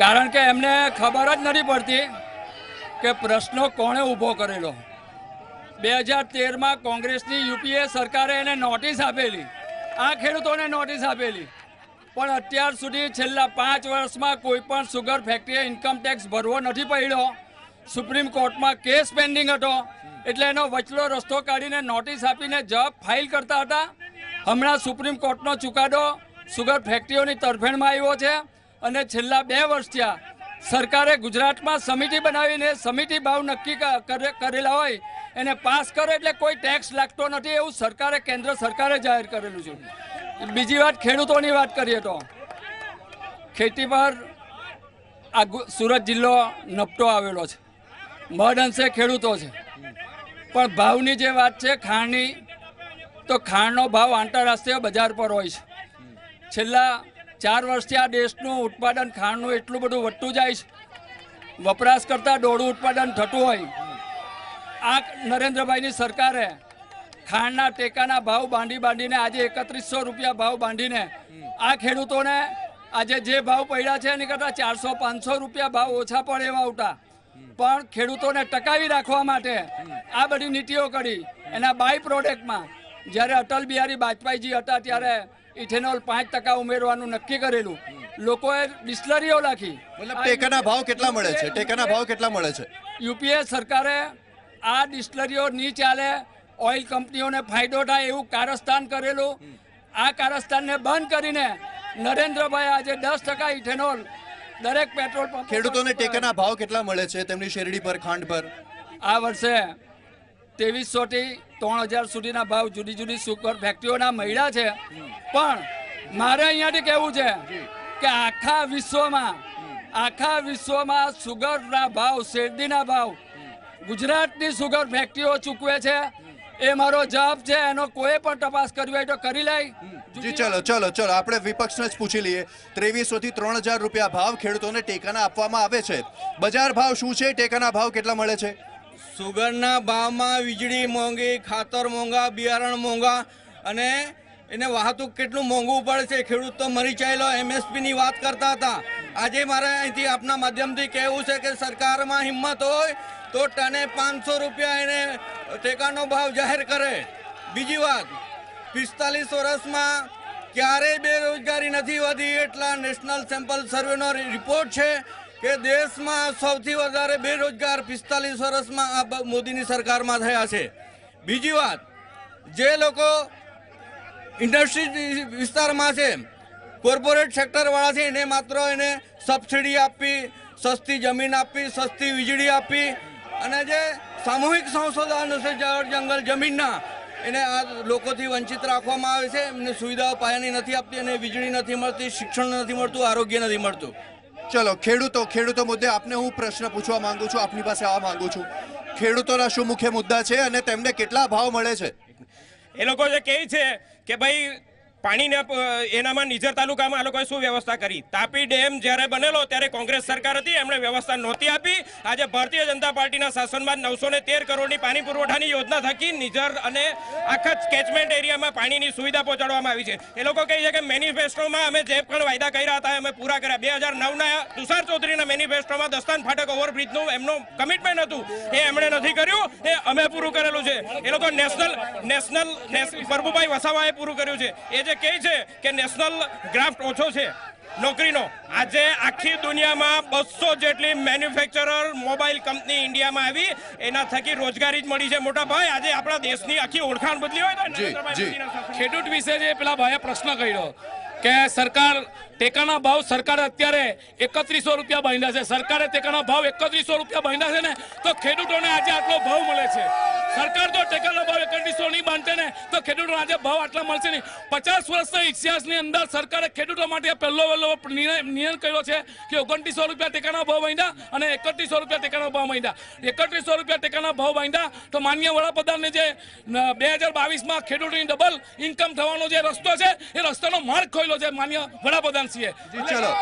કારણ કે એમને ખબર જ નથી પડતી કે પ્રશ્નો કોણે ઊભો કરેલો. 2013માં કોંગ્રેસની યુપીએ સરકારે એને નોટિસ આપેલી, આ ખેડૂતોને નોટિસ આપેલી, પણ અત્યાર સુધી છેલ્લા 5 વર્ષમાં કોઈ પણ સુગર ફેક્ટરીએ ઇન્કમ ટેક્સ ભરવો નથી પડ્યો. સુપ્રીમ કોર્ટમાં કેસ પેન્ડિંગ હતો એટલે એનો વચલો રસ્તો કાઢીને નોટિસ આપીને જવાબ ફાઇલ કરતા હતા. હમણાં સુપ્રીમ કોર્ટનો ચુકાદો સુગર ફેક્ટરીઓની તરફેણમાં આવ્યો છે અને છેલ્લા 2 વર્ષ થયા સરકારે ગુજરાતમાં સમિતિ બનાવીને સમિતિ ભાવ નક્કી કરેલા હોય એને પાસ કરે એટલે કોઈ ટેક્સ લાગતો નથી એવું સરકારે, કેન્દ્ર સરકારે જાહેર કરેલું છે. બીજી વાત ખેડૂતોની વાત કરીએ તો ખેતી પર આ સુરત જિલ્લો નપટો આવેલો છે મહદ અંશે ખેડૂતો છે. પણ ભાવની જે વાત છે ખાંડની, તો ખાંડનો ભાવ આંતરરાષ્ટ્રીય બજાર પર હોય છે. છેલ્લા 4 વર્ષથી આ દેશનું ઉત્પાદન ખાંડનું એટલું બધું વધતું જાય છે, વપરાશ કરતાં દોઢું ઉત્પાદન થતું હોય. આ નરેન્દ્રભાઈની સરકારે ખાંડના ટેકાના ભાવ બાંધીને આજે 3100 રૂપિયા ભાવ બાંધીને આ ખેડૂતોને આજે જે ભાવ પડ્યા છે એની કરતાં 400-500 રૂપિયા ભાવ ઓછા પડે એવા આવતા, પણ ખેડૂતોને ટકાવી રાખવા માટે આ બધી નીતિઓ કરી. એના બાય પ્રોડક્ટમાં જ્યારે અટલ બિહારી વાજપેયીજી હતા ત્યારે ઇથેનોલ 5% ઉમેરવાનું નક્કી કરેલું. લોકોએ ડિસ્લરીઓ રાખી. ટેકાના ભાવ કેટલા મળે છે? ટેકાના ભાવ કેટલા મળે છે? યુપીએ સરકારે આ ડિસ્લરીઓ નહીં ચાલે, ઓઇલ કંપનીઓને ફાયદો થાય એવું કારસ્તાન કરેલું. આ કારસ્તાનને બંધ કરીને નરેન્દ્રભાઈ આજે 10% ઇથેનોલ દરેક પેટ્રોલ પંપ. ખેડૂતોને ટેકાના ભાવ કેટલા મળે છે તેમની શેરડી પર, ખાંડ પર? આ વર્ષે 2300 થી 3000 સુધીના ભાવ જુદી જુદી સુગર ફેક્ટરીઓના મળ્યા છે. પણ મારે અહીંયાથી કહેવું છે કે આખા વિશ્વમાં સુગરના ભાવ, શેરડીના ભાવ ગુજરાતની સુગર ફેક્ટરીઓ ચૂકવે છે. એ મારો જવાબ છે. એનો કોઈ પણ તપાસ કરવી હોય તો કરી લઈ. જી ચલો આપણે વિપક્ષને જ પૂછી લઈએ. 2300 થી 3000 રૂપિયા ભાવ ખેડૂતોને ટેકાના આપવામાં આવે છે. બજાર ભાવ શું છે? ટેકાના ભાવ કેટલા મળે છે? સુગરના ભાવમાં વીજળી મોંઘી, ખાતર મોંઘા, બિયારણ મોંઘા અને એને વાહતુક કેટલું મોંઘું પડે છે. ખેડૂત તો મરી ચાલ્યો. MSPની વાત કરતા હતા. આજે મારે અહીંથી આપના માધ્યમથી કહેવું છે કે સરકારમાં હિંમત હોય તો ટને 500 રૂપિયા એને ટેકાનો ભાવ જાહેર કરે. બીજી વાત, 45 વર્ષમાં ક્યારેય બેરોજગારી નથી વધી એટલા નેશનલ સેમ્પલ સર્વેનો રિપોર્ટ છે કે દેશમાં સૌથી વધારે બેરોજગાર 45 વર્ષમાં આ મોદીની સરકારમાં થયા છે. બીજી વાત, જે લોકો ઇન્ડસ્ટ્રી વિસ્તારમાં છે, કોર્પોરેટ સેક્ટરવાળા છે, એને માત્ર એને સબસિડી આપવી, સસ્તી જમીન આપવી, સસ્તી વીજળી આપવી અને જે સામૂહિક સંશોધનો છે જંગલ જમીનના, એને આ લોકોથી વંચિત રાખવામાં આવે છે. એમને સુવિધાઓ પાયાની નથી આપતી અને વીજળી નથી મળતી, શિક્ષણ નથી મળતું, આરોગ્ય નથી મળતું. ચલો ખેડૂતો મુદ્દે આપને હું પ્રશ્ન પૂછવા માંગુ છું, આપની પાસે આવવા માંગુ છું. ખેડૂતોના શું મુખ્ય મુદ્દા છે અને તેમને કેટલા ભાવ મળે છે? એ લોકો જે કહે છે કે ભાઈ પાણીને એનામાં નિઝર તાલુકામાં આ લોકોએ શું વ્યવસ્થા કરી. તાપી ડેમ જ્યારે બનેલો ત્યારે કોંગ્રેસ સરકાર હતી, એમણે વ્યવસ્થા નહોતી આપી. આજે ભારતીય જનતા પાર્ટીના શાસનમાં 913 કરોડની પાણી પુરવઠાની યોજના થકી નિઝર અને આખા કેચમેન્ટ એરિયામાં પાણીની સુવિધા પહોંચાડવામાં આવી છે. એ લોકો કહે છે કે મેનિફેસ્ટોમાં અમે જે પણ વાયદા કર્યા હતા અમે પૂરા કર્યા. 2009ના તુષાર ચૌધરીના મેનિફેસ્ટોમાં દસ્તાન ફાટક ઓવરબ્રિજનું એમનું કમિટમેન્ટ હતું, એ એમણે નથી કર્યું, એ અમે પૂરું કરેલું છે. એ લોકો નેશનલ પ્રભુભાઈ વસાવાએ પૂરું કર્યું છે. એ જે કહે છે કે નેશનલ ગ્રાફ્ટ ઓછો છે નોકરીનો, આજે આખી દુનિયામાં 200 જેટલી મેન્યુફેક્ચરર મોબાઈલ કંપની ઇન્ડિયામાં આવી, એના થકી રોજગારી જ મળી છે. મોટા ભાઈ, આજે આપણા દેશની આખી ઓળખાણ બદલી હોય તો ખેડૂત વિશે જે પેલા ભાઈએ પ્રશ્ન કર્યો કે સરકાર ટેકાના ભાવ, સરકારે અત્યારે 3100 રૂપિયા બાંધ્યા છે. સરકારે ટેકાના ભાવ 3100 રૂપિયા બાંધ્યા છે ને તો ખેડૂતોને આજે આટલો ભાવ મળે છે. સરકાર તો ટેકાના ભાવ 3100 નહીં બાંધે ને તો ખેડૂતોને આજે ભાવ આટલા મળશે નહીં. 50 વર્ષના ઇતિહાસની અંદર સરકારે ખેડૂતો માટે પહેલો નિર્ણય કર્યો છે કે 2900 રૂપિયા ટેકાના ભાવ બાંધ્યા અને 3100 રૂપિયા ટેકાના ભાવ બાંધ્યા. 3100 રૂપિયા ટેકાના ભાવ બાંધ્યા તો માન્ય વડાપ્રધાનને જે 2022માં ખેડૂતોની ડબલ ઇન્કમ થવાનો જે રસ્તો છે એ રસ્તાનો માર્ગ ખોલ્યો છે માન્ય વડાપ્રધાન શ્રીએ. ચલો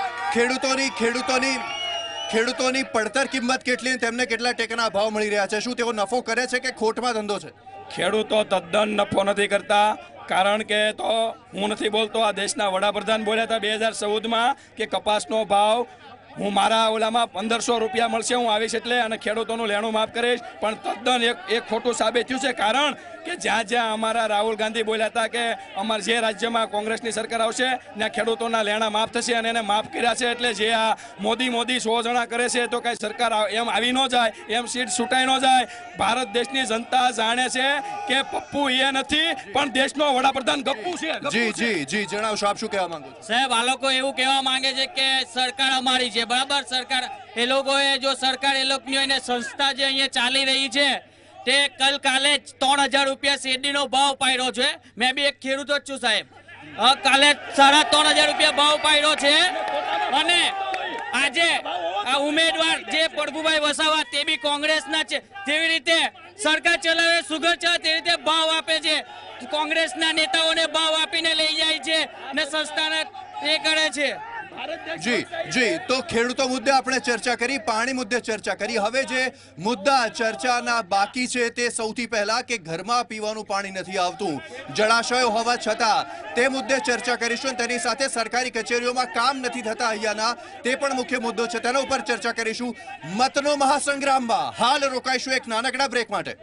ખેડૂતોની પડતર કિંમત કેટલી, તેમને કેટલા ટેકાના ભાવ મળી રહ્યા છે? શું તેઓ નફો કરે છે કે ખોટમાં ધંધો છે? ખેડૂતો તદ્દન નફો નથી કરતા. કારણ કે તો હું નથી બોલતો, આ દેશના વડાપ્રધાન બોલ્યા હતા 2014માં કે કપાસનો ભાવ હું મારા ઓલામાં 1500 રૂપિયા મળશે, હું આવીશ એટલે અને ખેડૂતોનું લેણું માફ કરીશ. પણ તદ્દન એક ખોટું સાબિત થયું છે. કારણ કે જ્યાં અમારા રાહુલ ગાંધી બોલ્યા હતા કે અમારા જે રાજ્યમાં કોંગ્રેસની સરકાર આવશે ત્યાં ખેડૂતોના લેણા માફ થશે અને એને માફ કર્યા છે. એટલે જે આ મોદી 100 જણા કરે છે તો કાંઈ સરકાર એમ આવી ન જાય, એમ સીટ છૂટાઈ ન જાય. ભારત દેશની જનતા જાણે છે કે પપ્પુ એ નથી પણ દેશનો વડાપ્રધાન ગપ્પુ છે. જી જણાવશો, આપ શું કહેવા માંગો છો? સાહેબ, આ લોકો એવું કહેવા માંગે છે કે સરકાર અમારી છે, બરાબર. સરકાર એ લોકોએ જો સરકાર એ લોકોની હોય ને સંસ્થા જે અહીંયા ચાલી રહી છે તે કાલે 3000 રૂપિયા શેરડીનો ભાવ પાડ્યો છે. મેં બી એક ખેડૂત જ છું સાહેબ. કાલે 3500 રૂપિયા ભાવ પાડ્યો છે અને આજે આ ઉમેદવાર જે પ્રભુભાઈ વસાવા તે બી કોંગ્રેસના છે. જેવી રીતે સરકાર ચલાવે સુગર ચા તે રીતે ભાવ આપે છે. કોંગ્રેસના નેતાઓને ભાવ આપીને લઈ જાય છે અને સંસ્થાને એ કરે છે. જી તો ખેડૂતો મુદ્દે આપણે ચર્ચા કરી, પાણી મુદ્દે ચર્ચા કરી. હવે જે મુદ્દા ચર્ચાના બાકી છે તે સૌથી પહેલા કે ઘરમાં પીવાનું પાણી નથી આવતું, જળાશયો હોવા છતાં તે મુદ્દે ચર્ચા કરીશું. તેની સાથે સરકારી કચેરીઓમાં કામ નથી થતા અહીંયાના, તે પણ મુખ્ય મુદ્દો છે, તેના ઉપર ચર્ચા કરીશું. મતનો મહાસંગ્રામમાં હાલ રોકાઈશું એક નાનકડા બ્રેક માટે.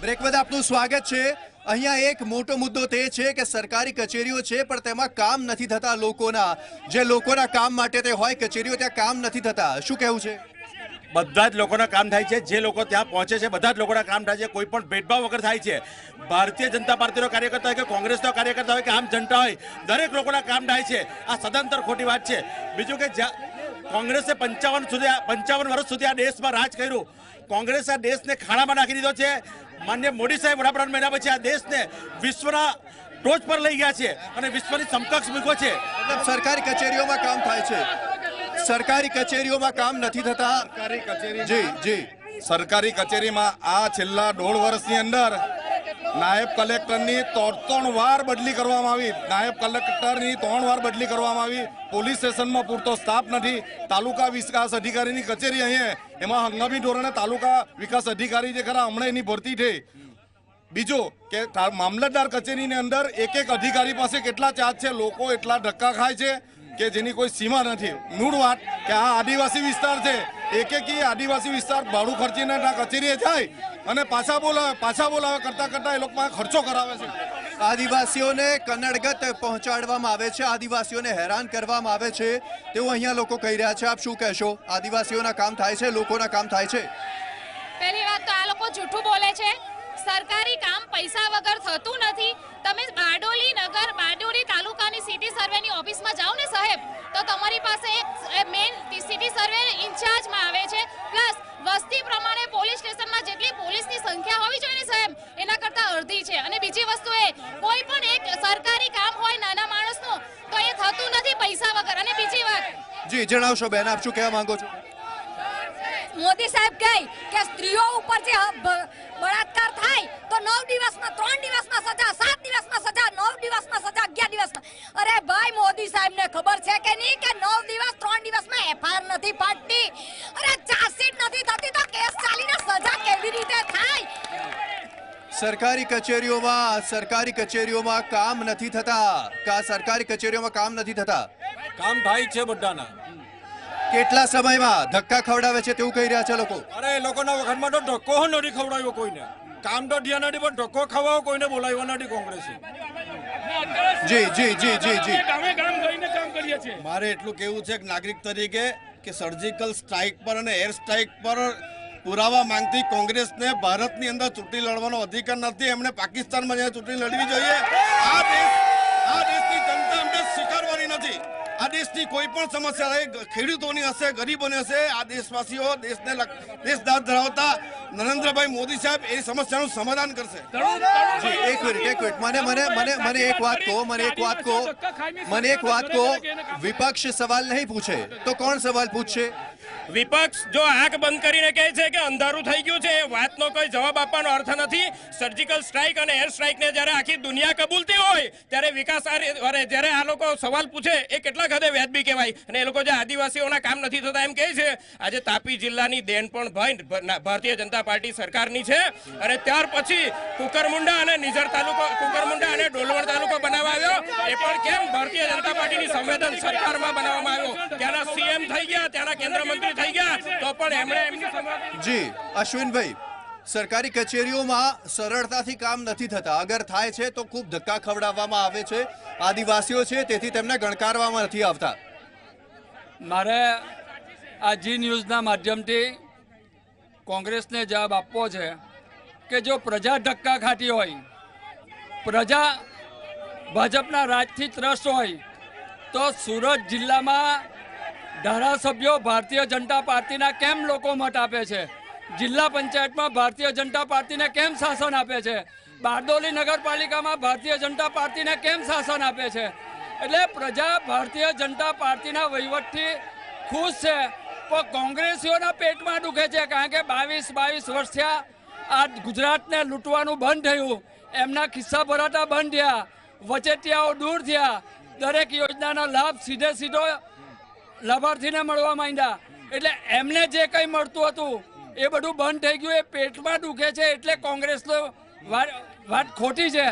બ્રેક બાદ આપનું સ્વાગત છે. અહીંયા એક મોટો મુદ્દો તે છે કે સરકારી કચેરીઓ છે પણ તેમાં કામ નથી થતા લોકોના. જે લોકોના કામ માટે તે હોય કચેરીઓ, ત્યાં કામ નથી થતા. શું કહેવું છે? બધા જ લોકોના કામ થાય છે. જે લોકો ત્યાં પહોંચે છે બધા જ લોકોના કામ થાય છે. કોઈ પણ ભેદભાવ વગર થાય છે. ભારતીય જનતા પાર્ટીનો કાર્યકર્તા હોય કે કોંગ્રેસનો કાર્યકર્તા હોય કે આમ જનતા હોય, દરેક લોકોના કામ થાય છે. આ સદંતર ખોટી વાત છે. બીજું કે કોંગ્રેસે 55 વર્ષ સુધી આ દેશમાં રાજ કર્યું. કોંગ્રેસ આ દેશને ખાડામાં નાખી દીધો છે. માન્ય મોદી સાહેબ વડાપ્રધાન બન્યા પછી આ દેશને વિશ્વના ટોચ પર લઈ ગયા છે અને વિશ્વની સમકક્ષ મૂક્યો છે. મતલબ સરકારી કચેરીઓમાં કામ થાય છે, સરકારી કચેરીઓમાં કામ નથી થતા. સરકારી કચેરીમાં આ છેલ્લા 1.5 વર્ષની અંદર નાયબ કલેક્ટરની 3 વાર બદલી કરવામાં આવી. નાયબ કલેક્ટરની 3 વાર બદલી કરવામાં આવી. પોલીસ સ્ટેશનમાં પૂરતો સ્ટાફ નથી. તાલુકા વિકાસ અધિકારીની કચેરી અહીંયા, એમાં હંગામી ધોરણે તાલુકા વિકાસ અધિકારી જે ખરા હમણાં એની ભરતી થઈ. બીજું કે મામલતદાર કચેરીની અંદર એક અધિકારી પાસે કેટલા ચાર્જ છે. લોકો એટલા ધક્કા ખાય છે કે જેની કોઈ સીમા નથી. મૂળ વાત કે આ આદિવાસી વિસ્તાર છે. એકેકી આદિવાસી વિસ્તાર ભાડું ખર્ચીને કચેરીએ જાય અને પાછા બોલાવે કરતા એ લોકો ખર્ચો કરાવે છે. આદિવાસીઓને કન્નડગત પહોંચાડવામાં આવે છે, આદિવાસીઓને હેરાન કરવામાં આવે છે તેવું અહીંયા લોકો કહી રહ્યા છે. આપ શું કહેશો? આદિવાસીઓના કામ થાય છે, લોકોના કામ થાય છે? પહેલી વાત તો આ લોકો જૂઠું બોલે છે. સરકારી કામ પૈસા વગર થતું નથી. તમે બારડોલી તાલુકાની સિટી સર્વેની ઓફિસમાં જાઓ ને સાહેબ, તો તમારી પાસે એક મેઇન સિટી સર્વે ઇન્ચાર્જમાં આવે છે, પ્લસ વસ્તી પ્રમાણે પોલીસ સ્ટેશનમાં જેટલી પોલીસની સંખ્યા હોવી જોઈએ ને સાહેબ, એના કરતાં અડધી છે. અને બીજી વસ્તુ એ કોઈ પણ એક સરકારી કામ હોય નાના માણસનું તો એ થતું નથી પૈસા વગર. અને બીજી વાત જી જણાવશો બેન, આપ શું કહેવા માંગો છો? મોદી સાહેબ કહે કે સ્ત્રીઓ ઉપર જે બળાત્કાર થાય તો 9 દિવસમાં, 3 દિવસમાં સજા, 7 દિવસમાં સજા, 9 દિવસમાં સજા, 11 દિવસમાં. અરે ભાઈ, મોદી સાહેબને ખબર છે કે નહીં કે 9 દિવસ 3 દિવસમાં એફઆઈઆર નથી ફાટતી? અરે ચાર્જશીટ નથી થતી તો કેસ ચાલીને સજા કેવી રીતે થાય? સરકારી કચેરીઓમાં કામ નથી થતા સરકારી કચેરીઓમાં કામ નથી થતા કામ થાય છે બધાના. કેટલા સમયમાં ધક્કા ખવડાવે છે તેવું કહી રહ્યા છે લોકો. અરે એ લોકોના વખતમાં તો ધક્કો નથી ખવડાવ્યો કોઈને. કામ તો થયા નથી પણ ધક્કો ખવડાવો કોઈને બોલાવ્યો નથી કોંગ્રેસે. જી જી જી જી જી મારે એટલું કેવું છે કે નાગરિક તરીકે કે સર્જિકલ સ્ટ્રાઇક પર અને એર સ્ટ્રાઇક પર પુરાવા માંગતી કોંગ્રેસને ભારતની અંદર ચૂંટણી લડવાનો અધિકાર નથી. એમણે પાકિસ્તાનમાં જઈને ચૂંટણી લડવી જોઈએ. આ દેશની જનતા અમને સ્વીકારવાની નથી. આ દેશની કોઈ પણ સમસ્યા રહે, ખેડૂતોની હશે, ગરીબોની હશે, આ દેશવાસીઓ દેશદાર ધરાવતા નરેન્દ્રભાઈ મોદી સાહેબ એ સમસ્યાનું સમાધાન કરશે. એક મિનિટ મને એક વાત કહો વિપક્ષ સવાલ નહીં પૂછે તો કોણ સવાલ પૂછશે? વિપક્ષ જો આંખ બંધ કરીને કહે છે કે અંધારું થઈ ગયું છે, એ વાતનો કોઈ જવાબ આપવાનો અર્થ નથી. સર્જિકલ સ્ટ્રાઇક અને એર સ્ટ્રાઇકને જ્યારે આખી દુનિયા કબૂલતી હોય ત્યારે વિકાસ જ્યારે આ લોકો સવાલ પૂછે એ કેટલા હદે વ્યાજબી કહેવાય. અને એ લોકો જે આદિવાસીઓના કામ નથી થતા એમ કહે છે. આજે તાપી જિલ્લાની દેન પણ ભારતીય જનતા પાર્ટી સરકારની છે. અને ત્યાર પછી કુકરમુંડા અને નિઝર તાલુકો, કુકરમુંડા અને ડોલવણ તાલુકો બનાવવા આવ્યો એ પણ કેમ ભારતીય જનતા પાર્ટીની સંવેદન સરકારમાં બનાવવામાં આવ્યો. ત્યાંના સીએમ થઈ ગયા, ત્યાંના કેન્દ્ર મંત્રી થઈ ગયા તો પણ એમણે જી અશ્વિનભાઈ, સરકારી કચેરીઓમાં સરળતાથી કામ નથી થતા. અગર થાય છે તો ખૂબ ધક્કા ખવડાવવામાં આવે છે. આદિવાસીઓ છે તેથી તેમને ગણકારવામાં નથી આવતા. મારે આ જી ન્યૂઝના માધ્યમથી કોંગ્રેસને જવાબ આપવો છે કે જો પ્રજા ધક્કા ખાતી હોય, પ્રજા ભાજપના રાજથી ત્રસ્ત હોય તો સુરત જિલ્લામાં ધારાસભ્યો ભારતીય જનતા પાર્ટીના કેમ લોકો મત આપે છે? જિલ્લા પંચાયતમાં ભારતીય જનતા પાર્ટીને કેમ શાસન આપે છે? બારડોલી નગરપાલિકામાં ભારતીય જનતા પાર્ટીને કેમ શાસન આપે છે? એટલે પ્રજા ભારતીય જનતા પાર્ટીના વહીવટથી ખુશ છે, પણ કોંગ્રેસીઓના પેટમાં દુખે છે. કારણ કે 22 વર્ષ થયા આ ગુજરાતને લૂંટવાનું બંધ થયું, એમના ખિસ્સા ભરાતા બંધ થયા, વચેટિયાઓ દૂર થયા, દરેક યોજનાનો લાભ સીધો લાભાર્થીને મળવા માંડ્યા. એટલે એમને જે કંઈ મળતું હતું એ બધું બંધ થઈ ગયું. એ પેટમાં દુખે છે એટલે કોંગ્રેસનો વાત ખોટી છે.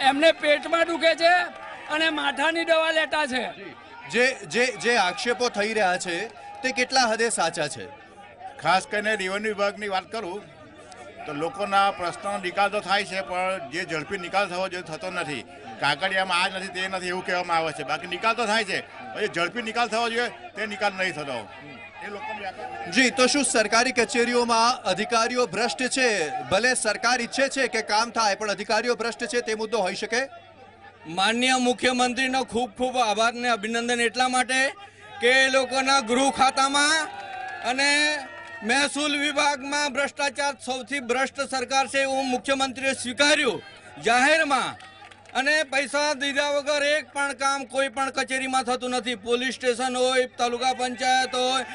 એમને પેટમાં દુખે છે અને માથાની દવા લેતા છે. જે આક્ષેપો થઈ રહ્યા છે તે કેટલા હદે સાચા છે? ખાસ કરીને રેવન્યુ વિભાગની વાત કરું તો લોકોના પ્રશ્નનો નિકાલ તો થાય છે પણ જે ઝડપી નિકાલ થવો જોઈએ થતો નથી. કાગળિયામાં આ નથી તે નથી એવું કહેવામાં આવે છે, બાકી નિકાલ તો થાય છે. પછી ઝડપી નિકાલ થવો જોઈએ તે નિકાલ નહીં થતો. જી, તો શું સરકારી કચેરીઓમાં અધિકારીઓ ભ્રષ્ટ છે? ભલે સરકાર ઈચ્છે છે કે કામ થાય પણ અધિકારીઓ ભ્રષ્ટ છે તે મુદ્દો હોઈ શકે? માનનીય મુખ્યમંત્રીનો ખૂબ ખૂબ આભાર ને અભિનંદન એટલા માટે કે એ લોકોના ગૃહ ખાતામાં અને મહેસૂલ વિભાગમાં ભ્રષ્ટાચાર સૌથી ભ્રષ્ટ સરકાર છે એવું મુખ્યમંત્રીએ સ્વીકાર્યું જાહેરમાં. અને પૈસા દીધા વગર એક પણ કામ કોઈ પણ કચેરીમાં થતું નથી. પોલીસ સ્ટેશન હોય, તાલુકા પંચાયત હોય,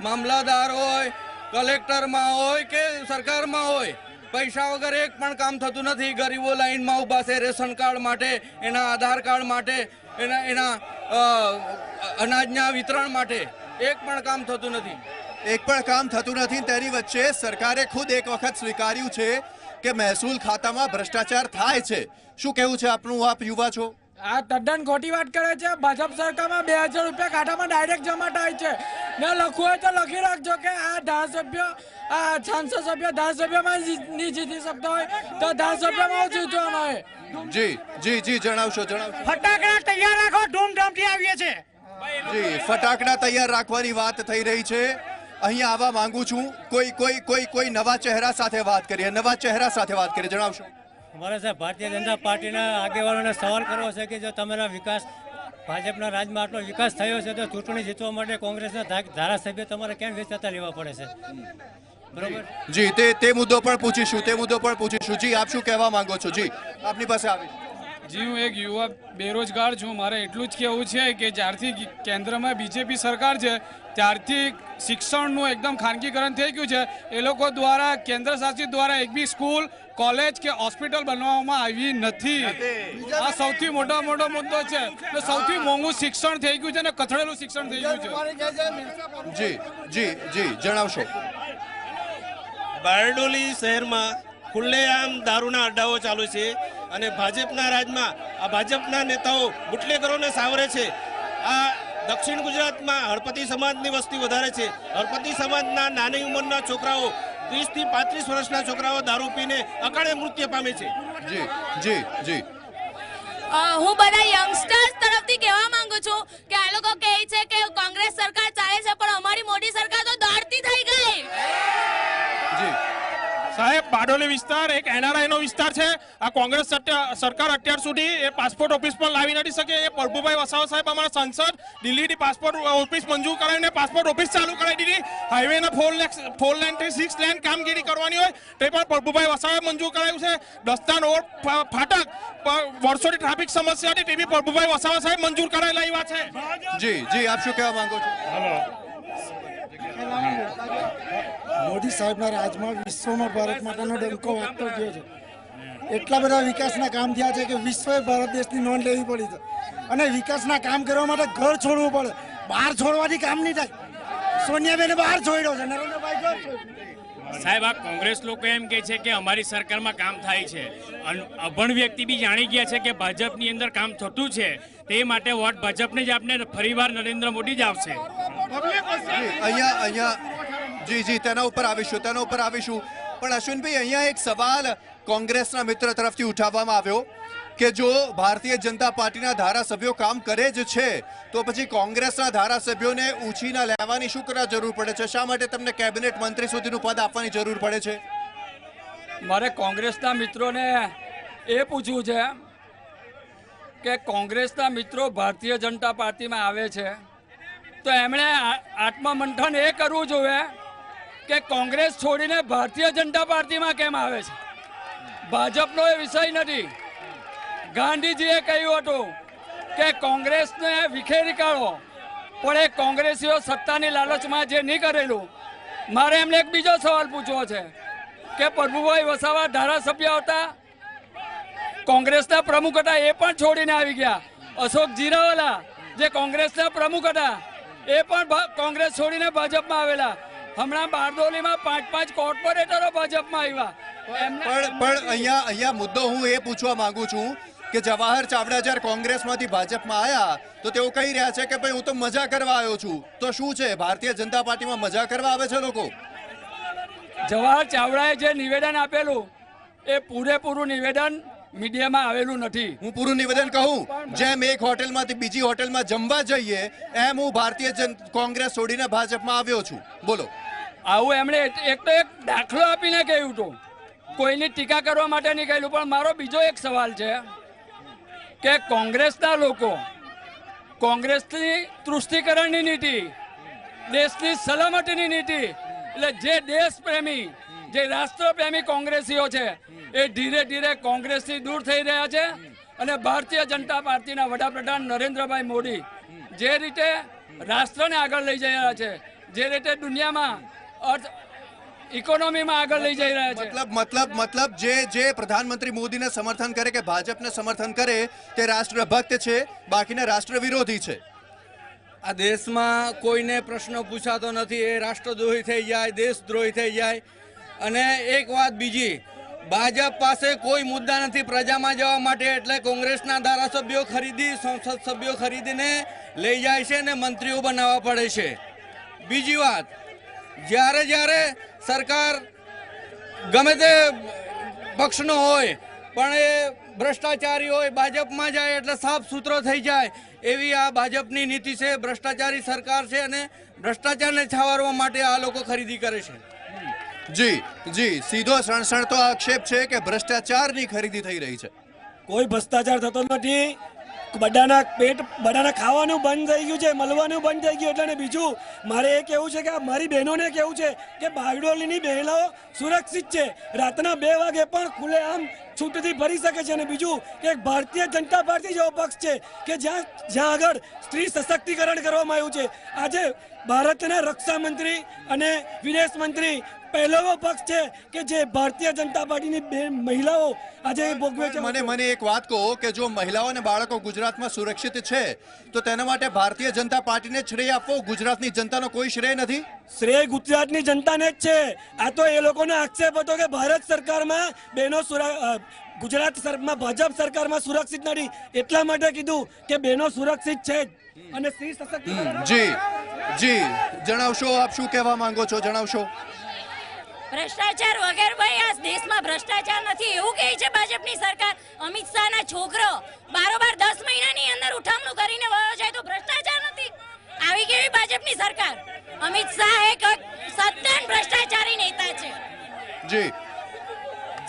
મામલાદાર હોય, કલેક્ટરમાં હોય કે સરકારમાં હોય, પૈસા વગર એક પણ કામ થતું નથી. ગરીબો લાઈનમાં ઊભા છે રેશન કાર્ડ માટે, એના આધાર કાર્ડ માટે, એના અનાજના વિતરણ માટે. એક પણ કામ થતું નથી. એક પણ કામ થતું નથી. તેની વચ્ચે સરકારે ખુદ એક વખત સ્વીકાર્યું છે કે મહેસૂલ ખાતામાં ભ્રષ્ટાચાર થાય છે. શું કહેવું છે આપનું? આપ યુવા છો. આ તદ્દન ખોટી વાત કરે છે. ભાજપ સરકારમાં 2000 રૂપિયા ખાતામાં ડાયરેક્ટ જમા થાય છે. ને લખવું હોય તો લખી રાખજો કે આ ધારાસભ્ય, આ સાંસદ સભ્ય ધારાસભ્યમાં નહીં જીતી શકતો હોય તો ધારાસભ્યમાં જીતવાનો હોય. જી જી જી જણાવશો. ફટાકડા તૈયાર રાખો, ધૂમધામથી આવીએ છે. જી, ફટાકડા તૈયાર રાખવાની વાત થઈ રહી છે. અહીંયા આવવા માંગુ છું. કોઈ નવા ચહેરા સાથે વાત કરીએ. જણાવશો. અમારે સાહેબ ભારતીય જનતા પાર્ટીના આગેવાનોને સવાલ કરવો છે કે જો તમારા વિકાસ ભાજપના રાજમાં આટલો વિકાસ થયો છે તો ચૂંટણી જીતવા માટે કોંગ્રેસના ધારાસભ્ય તમારે કેમ વેચાતા લેવા પડે છે? બરોબર જી, તે મુદ્દો પણ પૂછીશું. જી, આપ શું કહેવા માંગો છો? જી, આપની પાસે આવી. જી, હું એક યુવા બેરોજગાર છું. મારે એટલું જ કહેવું છે કે જ્યારથી કેન્દ્રમાં બીજેપી સરકાર છે ત્યારથી શિક્ષણનું એકદમ ખાનગીકરણ થઈ ગયું છે. એ લોકો દ્વારા કેન્દ્ર શાસિત દ્વારા એક બી સ્કૂલ, કોલેજ કે હોસ્પિટલ બનાવવામાં આવી નથી. આ સૌથી મોટો મુદ્દો છે. સૌથી મોંઘું શિક્ષણ થઈ ગયું છે અને કથળેલું શિક્ષણ થઈ ગયું છે. જી જણાવશો. બારડોલી શહેરમાં ખુલ્લેઆમ દારૂના અડ્ડાઓ ચાલુ છે અને ભાજપના રાજમાં આ ભાજપના નેતાઓ બુટલેગરોને સાવરે છે. આ દક્ષિણ ગુજરાતમાં હળપતિ સમાજની વસ્તી વધારે છે. હળપતિ સમાજના નાની ઉંમરના છોકરાઓ 30 થી 35 વર્ષના છોકરાઓ દારૂ પીને અકાળે મૃત્યુ પામે છે. જી જી જી હું બધા યંગસ્ટર્સ તરફથી કહેવા માંગુ છું કે આ લોકો કહે છે કે કોંગ્રેસ સરકાર ચાલે છે પણ અમારી મોદી સરકાર તો દોડતી થઈ ગઈ. જી સાહેબ, બારડોલી વિસ્તાર એક NRI નો વિસ્તાર છે. આ કોંગ્રેસ સરકાર અત્યાર સુધી એ પાસપોર્ટ ઓફિસ પણ લાવી નથી શકે. એ પ્રભુભાઈ વસાવા સાહેબ અમારા સાંસદ દિલ્હીથી પાસપોર્ટ ઓફિસ મંજૂર કરાવીને પાસપોર્ટ ઓફિસ ચાલુ કરાવી દીધી. હાઈવેના 4 લેન થી 6 લેન કામગીરી કરવાની હોય તે પણ પ્રભુભાઈ વસાવાએ મંજૂર કરાવ્યું છે. દસ્તાન રોડ ફાટક વર્ષોથી ટ્રાફિક સમસ્યા હતી તે બી પ્રભુભાઈ વસાવા સાહેબ મંજૂર કરાયેલા એવા છે. જી જી આપ શું કહેવા માંગો છો? મોદી સાહેબના રાજમાં વિશ્વમાં ભારત માટેનો ડંકો વાગતો ગયો છે. એટલા બધા વિકાસના કામ થયા છે કે વિશ્વએ ભારત દેશની નોંધ લેવી પડી છે. અને વિકાસના કામ કરવા માટે ઘર છોડવું પડે. બહાર છોડવાથી કામ નહીં થાય. સોનિયાબેને બહાર છોડ્યો છે, નરેન્દ્રભાઈ ઘર છોડ્યું. સાહેબ, આ કોંગ્રેસ લોકો એમ કહે છે કે અમારી સરકારમાં કામ થાય છે. અભણ વ્યક્તિ બી જાણી ગયા છે કે ભાજપની અંદર કામ થતું છે. તે માટે વોટ ભાજપને જ આપને ફરીવાર નરેન્દ્ર મોદી જ આવશે. અહીંયા જી જી તેના ઉપર આવીશું પણ અશ્વિનભાઈ, અહીંયા એક સવાલ કોંગ્રેસના મિત્ર તરફથી ઉઠાવવામાં આવ્યો કે જો ભારતીય જનતા પાર્ટીના ધારાસભ્યો કામ કરે જ છે તો પછી કોંગ્રેસના ધારાસભ્યોને ઉછીના લેવાની શું કરવા જરૂર પડે છે? શા માટે તમને કેબિનેટ મંત્રી સુધીનું પદ આપવાની જરૂર પડે છે? મારે કોંગ્રેસના મિત્રોને એ પૂછવું છે કે કોંગ્રેસના મિત્રો ભારતીય જનતા પાર્ટીમાં આવે છે તો એમણે આત્મમંથન એ કરવું જોઈએ કે કોંગ્રેસ છોડીને ભારતીય જનતા પાર્ટીમાં કેમ આવે છે. ભાજપનો એ વિષય નથી. ગાંધીજીએ કહ્યું હતું કે કોંગ્રેસને વિખેરી કાઢો, પણ એ કોંગ્રેસીઓ સત્તાની લાલચમાં જે નહીં કરેલું. મારે એમને એક બીજો સવાલ પૂછવો છે કે પ્રભુભાઈ વસાવા ધારાસભ્ય હતા, કોંગ્રેસના પ્રમુખ હતા, એ પણ છોડીને આવી ગયા. અશોક જીરાવાલા જે કોંગ્રેસના પ્રમુખ હતા એ પણ કોંગ્રેસ છોડીને ભાજપમાં આવેલા. હમણાં બારડોલીમાં 5 કોર્પોરેટરો ભાજપમાં આવ્યા. પણ અહીંયા મુદ્દો હું એ પૂછવા માંગુ છું કે જવાહર ચાવડા જ્યારે કોંગ્રેસમાંથી ભાજપમાં આવ્યા તો તેઓ કહી રહ્યા છે કે ભાઈ હું તો મજા કરવા આવ્યો છું. તો શું છે, ભારતીય જનતા પાર્ટીમાં મજા કરવા આવે છે લોકો? જવાહર ચાવડાએ જે નિવેદન આપેલું એ પૂરેપૂરું નિવેદન મીડિયામાં આવેલું નથી. હું પૂરું નિવેદન કહું, જેમ એક હોટેલમાંથી બીજી હોટેલમાં જમવા જઈએ એમ હું ભારતીય કોંગ્રેસ છોડીને ભાજપમાં આવ્યો છું. બોલો. આવું એમણે એક દાખલો આપીને કહ્યું હતું, કોઈની ટીકા કરવા માટે નહીં કહેલું. પણ મારો બીજો એક સવાલ છે કે કોંગ્રેસના લોકો કોંગ્રેસની તૃષ્ટિકરણની નીતિ, દેશની સલામતીની નીતિ, એટલે જે દેશપ્રેમી જે રાષ્ટ્રપ્રેમી કોંગ્રેસીઓ છે એ ધીરે ધીરે કોંગ્રેસથી દૂર થઈ રહ્યા છે. અને ભારતીય જનતા પાર્ટીના વડાપ્રધાન નરેન્દ્રભાઈ મોદી જે રીતે રાષ્ટ્રને આગળ લઈ જઈ રહ્યા છે, જે રીતે દુનિયામાં ઇકોનોમીમાં આગળ લઈ જઈ રહ્યા છે, મતલબ જે પ્રધાનમંત્રી મોદીને સમર્થન કરે કે ભાજપને સમર્થન કરે તે રાષ્ટ્રભક્ત છે, બાકીના રાષ્ટ્ર વિરોધી છે. આ દેશમાં કોઈને પ્રશ્ન પૂછાતો નથી. એ રાષ્ટ્રદ્રોહી થઈ જાય, દેશદ્રોહી થઈ જાય. અને એક વાત બીજી, ભાજપ પાસે કોઈ મુદ્દા નથી પ્રજામાં જવા માટે, એટલે કોંગ્રેસના ધારાસભ્યો સંસદ સભ્યો ખરીદીને લઈ જાય છે અને મંત્રીઓ બનાવવા પડે છે. બીજી વાત, જ્યારે સરકાર ગમે તે પક્ષનો હોય પણ એ ભ્રષ્ટાચારી હોય, ભાજપમાં જાય એટલે સાફ સૂત્રો થઈ જાય. એવી આ ભાજપની નીતિ છે. ભ્રષ્ટાચારી સરકાર છે અને ભ્રષ્ટાચારને છાવરવા માટે આ લોકો ખરીદી કરે છે. જી સીધો સણસણતો આક્ષેપ છે કે ભ્રષ્ટાચારની ખરીદી થઈ રહી છે. કોઈ ભ્રષ્ટાચાર થતો નથી. બધાના ખાવાનું બંધ થઈ ગયું છે, મળવાનું બંધ થઈ ગયું. એટલે બીજું મારે એ કહેવું છે કે મારી બહેનોને કહેવું છે કે બારડોલીની બહેનો સુરક્ષિત છે. રાતના 2 વાગે પણ ખુલ્લેઆમ છૂટથી ફરી શકે છે. અને બીજું કે ભારતીય જનતા પાર્ટી જેવો પક્ષ છે કે જ્યાં આગળ સ્ત્રી સશક્તિકરણ કરવામાં આવ્યું છે. આજે ભારતના રક્ષા મંત્રી અને વિદેશ મંત્રી પહેલો એવો પક્ષ છે કે જે ભારતીય જનતા પાર્ટીની બે મહિલાઓ આજે ભોગવે છે. મને એક વાત કહો કે જો મહિલાઓ અને બાળકો ગુજરાતમાં સુરક્ષિત છે તો તેના માટે ભારતીય જનતા પાર્ટીને શ્રેય આપવો, ગુજરાતની જનતાનો કોઈ શ્રેય નથી? શ્રેય ગુજરાતની જનતાને જ છે. આ તો એ લોકોનો આક્ષેપ હતો કે ભારત સરકારમાં બહેનો ગુજરાતમાં ભાજપ સરકારમાં સુરક્ષિત નથી, એટલા માટે કીધું કે બહેનો સુરક્ષિત છે જ. અને સ્ત્રી સશક્તિકરણ. જી જણાવશો, આપ શું કહેવા માંગો છો, જણાવશો. ભ્રષ્ટાચાર વગર ભાઈ આ દેશમાં ભ્રષ્ટાચાર નથી એવું કહે છે ભાજપની સરકાર. અમિત શાહના છોકરો બારોબાર 10 મહિનાની અંદર ઉઠામણું કરીને વયો જાય તો ભ્રષ્ટાચાર નથી? આવી કેવી ભાજપની સરકાર? અમિત શાહ એક સત્તાન ભ્રષ્ટાચારી નેતા છે. જી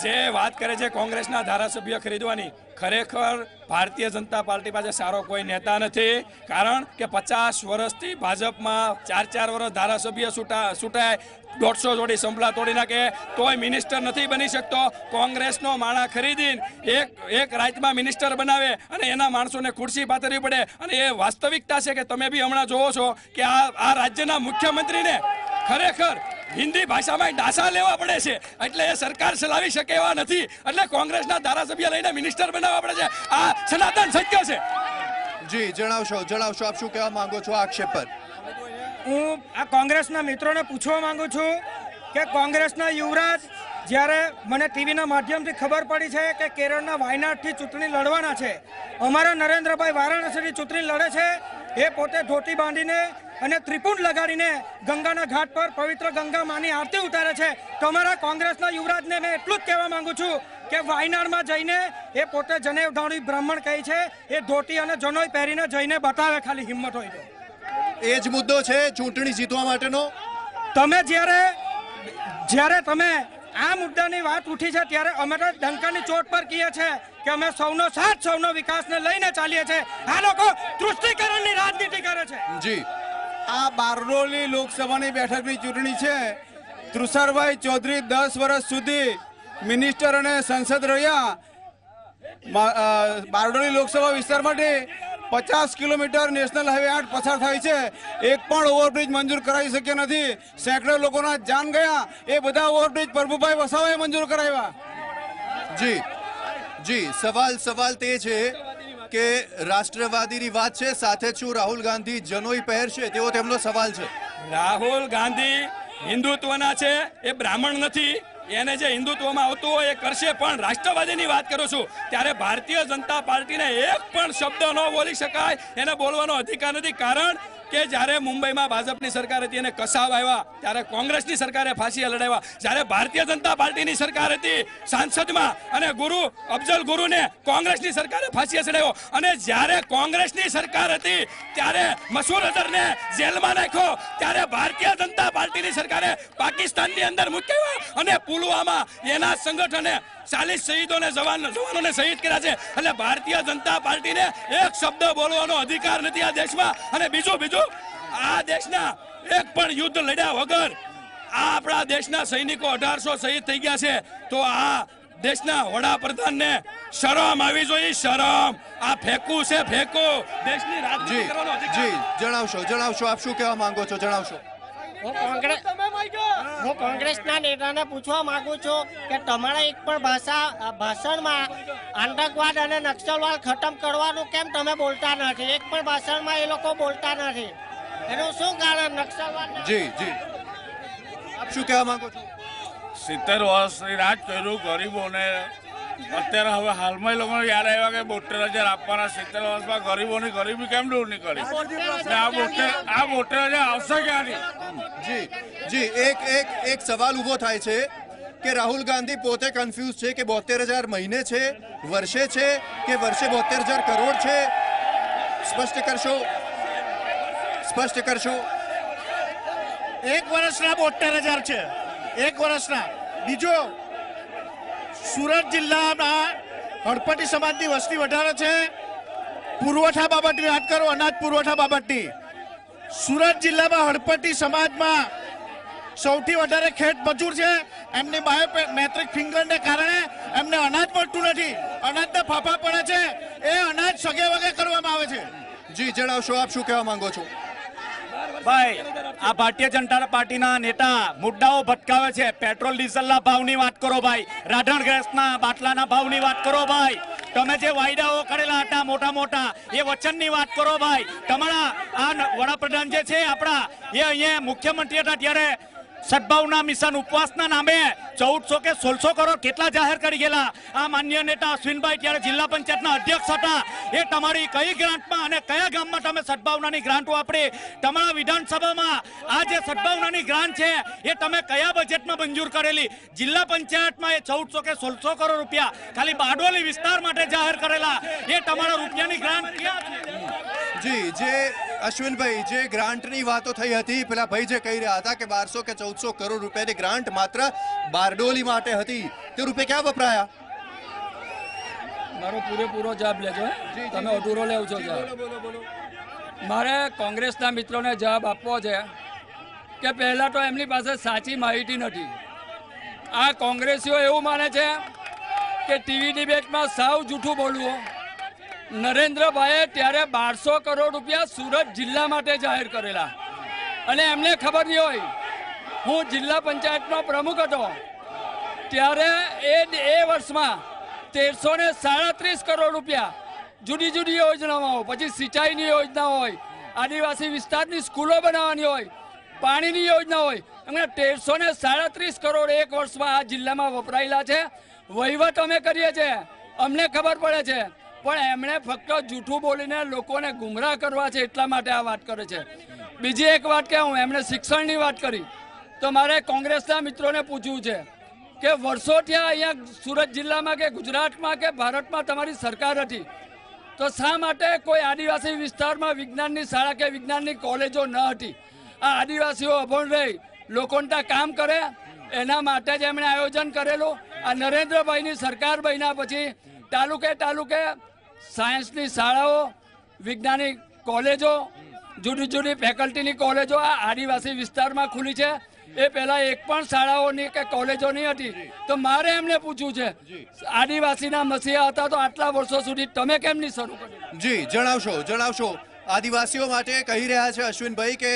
જે વાત કરે છે કોંગ્રેસના ધારાસભ્ય ખરીદવાની, ખરેખર ભારતીય જનતા પાર્ટી પાસે સારો કોઈ નેતા નથી. કારણ કે 50 વર્ષથી ભાજપમાં 4 વર્ષ ધારાસભ્ય છૂટાય, 150 જોડી સંભળા તોડી નાખે તોય મિનિસ્ટર નથી બની શકતો. કોંગ્રેસનો માણા ખરીદીને એક રાતમાં મિનિસ્ટર બનાવે અને એના માણસોને ખુરશી પાથરવી પડે. અને એ વાસ્તવિકતા છે કે તમે બી હમણાં જોવો છો કે આ રાજ્યના મુખ્યમંત્રીને ખરેખર હિન્દી ભાષામાં ડાસા લેવા પડે છે, એટલે એ સરકાર ચલાવી શકે એવા નથી. એટલે કોંગ્રેસના ધારાસભ્ય લઈને મિનિસ્ટર બનાવવા પડે છે. આ સનાતન સત્ય છે. જી જણાવશો, આપ શું કહેવા માંગો છો આ આક્ષેપ પર? હું આ કોંગ્રેસના મિત્રોને પૂછવા માંગુ છું કે કોંગ્રેસના યુવરાજ, જ્યારે મને ટીવીના માધ્યમથી ખબર પડી છે કે કેરળના વાયનાડથી ચૂંટણી લડવાના છે, અમારા નરેન્દ્રભાઈ વારાણસીથી ચૂંટણી લડે છે, એ પોતે ધોતી બાંધીને અને ત્રિપુંડ લગાડીને ગંગાના ઘાટ પર પવિત્ર ગંગા માની આરતી ઉતારે છે. તો અમારા કોંગ્રેસના યુવરાજને મેં એટલું જ કહેવા માંગુ છું કે વાયનાડમાં જઈને એ પોતે જનેવ ધાણી બ્રાહ્મણ કહે છે, એ ધોતી અને જનોઈ પહેરીને જઈને બતાવે, ખાલી હિંમત હોય તો. એ જ મુદ્દો છે ચૂંટણી જીતવા માટેનો. તમે જ્યારે તમે આ મુદ્દાની વાત ઉઠી છે ત્યારે અમે તો ડંકાની ચોટ પર કહીએ છીએ કે અમે સૌનો સાથ, સૌનો વિકાસને લઈને ચાલીએ છીએ. આ લોકો તૃષ્ટિકરણની રાજનીતિ કરે છે. જી આ બારડોલી લોકસભાની બેઠકની ચૂંટણી છે. તુષારભાઈ ચૌધરી 10 વર્ષ સુધી મિનિસ્ટર અને સંસદ રહ્યા. બારડોલી લોકસભા વિસ્તાર માટે 50 કિલોમીટર નેશનલ હાઈવે 8 પસાર થાય છે. એક પણ ઓવરબ્રિજ મંજૂર કરાવી શક્યા નથી. સેંકડો લોકોના જાન ગયા. એ બધા ઓવરબ્રિજ પ્રભુભાઈ વસાવાએ મંજૂર કરાવ્યા. જી સવાલ તે છે કે રાષ્ટ્રવાદીની વાત છે, સાથે શું રાહુલ ગાંધી જનોઈ પહેરશે તેવો તેમનો સવાલ છે. રાહુલ ગાંધી હિન્દુત્વના છે, એ બ્રાહ્મણ નથી. એને જે હિન્દુત્વમાં આવતું હોય એ કરશે. પણ રાષ્ટ્રવાદીની વાત કરું છું ત્યારે ભારતીય જનતા પાર્ટીને એક પણ શબ્દ ન બોલી શકાય, એને બોલવાનો અધિકાર નથી. કારણ કે જ્યારે મુંબઈમાં ભાજપની સરકાર હતી અને કસાવ આવ્યા ત્યારે કોંગ્રેસની સરકારે ફાંસી લડાવ્યા. જ્યારે ભારતીય જનતા પાર્ટીની સરકાર હતી સાંસદમાં અને અફઝલ ગુરુને કોંગ્રેસની સરકારે ફાંસી ચડાવ્યો. અને જ્યારે કોંગ્રેસની સરકાર હતી ત્યારે મસૂર અઝહરને જેલમાં નાખ્યો. ત્યારે ભારતીય જનતા પાર્ટીની સરકારે પાકિસ્તાનની અંદર મૂક્યા અને પુલવામા એના સંગઠને 40 શહીદોને જવાનોને શહીદ કર્યા છે. એટલે ભારતીય જનતા પાર્ટીને એક શબ્દ બોલવાનો અધિકાર નથી આ દેશમાં. અને બીજું આ દેશના એક પણ યુદ્ધ લડ્યા વગર આપણા દેશના સૈનિકો 1800 શહીદ થઈ ગયા છે. તો આ દેશના વડાપ્રધાનને શરમ આવી જોઈએ. શરમ. આ ફેંકવું છે, ફેંકો. દેશની રાજનીતિ કરવાનો અધિકાર. જણાવશો, આપ શું કહેવા માંગો છો, જણાવશો. હું કોંગ્રેસના નેતાને પૂછવા માંગુ છું કે તમારા એક પણ ભાષણમાં આતંકવાદ અને નક્સલવાદ ખતમ કરવાનું કેમ તમે બોલતા નથી? એક પણ ભાષણમાં એ લોકો બોલતા નથી. એનું શું કારણ? નક્સલવાદ. જી આપ શું કહેવા માંગો છો? 70 વર્ષથી રાજ કર્યું ગરીબોને. અત્યારે હવે હાલમાં લોકોને યાદ આવ્યા કે 72,000 આપવાના. 70 વર્ષમાં ગરીબોની ગરીબી કેમ દૂર નહીં કરી? આ 72,000 આવશે ક્યાંથી? જી એક સવાલ ઉભો થાય છે કે રાહુલ ગાંધી પોતે કન્ફ્યુઝ છે કે 72,000 મહિને છે, વર્ષે છે કે વર્ષે 72,000 કરોડ છે? સ્પષ્ટ કરશો. એક વર્ષના 72,000 છે, એક વર્ષના. બીજો, સુરત જિલ્લામાં હળપતિ સમાજની વસ્તી વધારે છે. પુરવઠા બાબતની વાત કરો, અનાજ પુરવઠા બાબતની. સુરત જિલ્લામાં હળપતિ સમાજમાં સૌથી વધારે ખેત મજૂર છે. એમની બાયોમેટ્રિક ફિંગરને કારણે એમને અનાજ મળતું નથી. અનાજના ફાફા પડે છે. એ અનાજ સગે વગે કરવામાં આવે છે. જી જણાવશો, આપ શું કહેવા માંગો છો? ભાઈ આ ભારતીય જનતા પાર્ટીના નેતા મુદ્દાઓ ભટકાવે છે. પેટ્રોલ ડીઝલના ભાવની વાત કરો ભાઈ, રાધણ ગેસના બાટલાના ભાવની વાત કરો ભાઈ, તમે જે વાયદાઓ કરેલા હતા મોટા મોટા એ વચનની વાત કરો ભાઈ. તમારા આ વડાપ્રધાન જે છે આપણા એ અહીંયા મુખ્યમંત્રી હતા ત્યારે સદભાવના મિશન ઉપવાસના નામે 1400 કે 1600 કરોડ કેટલા જાહેર કરી ગયેલા. આ માન્ય નેતા અશ્વિનભાઈ ત્યારે જિલ્લા પંચાયતના અધ્યક્ષ હતા. એ તમારી કઈ ગ્રાન્ટમાં અને કયા ગામમાં તમે સદભાવનાની ગ્રાન્ટ વાપરી? તમારા વિધાનસભામાં આ જે સદભાવનાની ગ્રાન્ટ છે એ તમે કયા બજેટમાં મંજૂર કરેલી? જિલ્લા પંચાયતમાં એ 1400 કે 1600 કરોડ રૂપિયા ખાલી બારડોલી વિસ્તાર માટે જાહેર કરેલા. એ તમારા રૂપિયાની ગ્રાન્ટ ક્યાં છે? જી, જે અશ્વિનભાઈ, જે ગ્રાન્ટની વાતો થઈ હતી, પેલા ભાઈ જે કહી રહ્યા હતા કે 1200 કે 1400 કરોડ રૂપિયાની ગ્રાન્ટ માત્ર બારડોલી માટે હતી, તે રૂપિયા ક્યાં વપરાયા? મારો પૂરેપૂરો જવાબ લેજો, તમે અધૂરો લેવ છો જવાબ. મારે કોંગ્રેસના મિત્રોને જવાબ આપવો છે કે પહેલાં તો એમની પાસે સાચી માહિતી નથી. આ કોંગ્રેસીઓ એવું માને છે કે ટીવી ડિબેટમાં સાવ જૂઠું બોલવું. નરેન્દ્રભાઈએ ત્યારે 1200 કરોડ રૂપિયા સુરત જિલ્લા માટે જાહેર કરેલા અને એમને ખબર નહીં હોય. હું જિલ્લા પંચાયતનો પ્રમુખ હતો ત્યારે એ વર્ષમાં 1337 કરોડ રૂપિયા જુદી જુદી યોજનાઓ, પછી સિંચાઈની યોજના હોય, આદિવાસી વિસ્તારની સ્કૂલો બનાવવાની હોય, પાણીની યોજના હોય, એમને 1337 કરોડ એક વર્ષમાં આ જિલ્લામાં વપરાયેલા છે. વહીવટ અમે કરીએ છીએ, અમને ખબર પડે છે, પણ એમણે ફક્ત જૂઠું બોલીને લોકોને ગુમરાહ કરવા છે એટલા માટે આ વાત કરે છે. બીજી એક વાત કહું, એમણે શિક્ષણની વાત કરી તો મારે કોંગ્રેસના મિત્રોને પૂછવું છે કે વર્ષોથી અહીંયા સુરત જિલ્લામાં કે ગુજરાતમાં કે ભારતમાં તમારી સરકાર હતી, તો શા માટે કોઈ આદિવાસી વિસ્તારમાં વિજ્ઞાનની શાળા કે વિજ્ઞાનની કોલેજો ન હતી? આ આદિવાસીઓ અભણ રહી લોકોને ત્યાં કામ કરે એના માટે જ એમણે આયોજન કરેલું. આ નરેન્દ્રભાઈની સરકાર બન્યા પછી તાલુકે તાલુકે સાયન્સની શાળાઓ, વિજ્ઞાનિક કોલેજો, જુદી જુદી ફેકલ્ટીની કોલેજો આ આદિવાસી વિસ્તારમાં ખુલી છે. એ પહેલાં એક પણ શાળાઓની કે કોલેજો નહીં હતી. તો મારે એમને પૂછવું છે, આદિવાસીના મસીહા હતા તો આટલા વર્ષો સુધી તમે કેમ નહીં શરૂ કર્યું? જી, જણાવશો. આદિવાસીઓ માટે કહી રહ્યા છે અશ્વિનભાઈ કે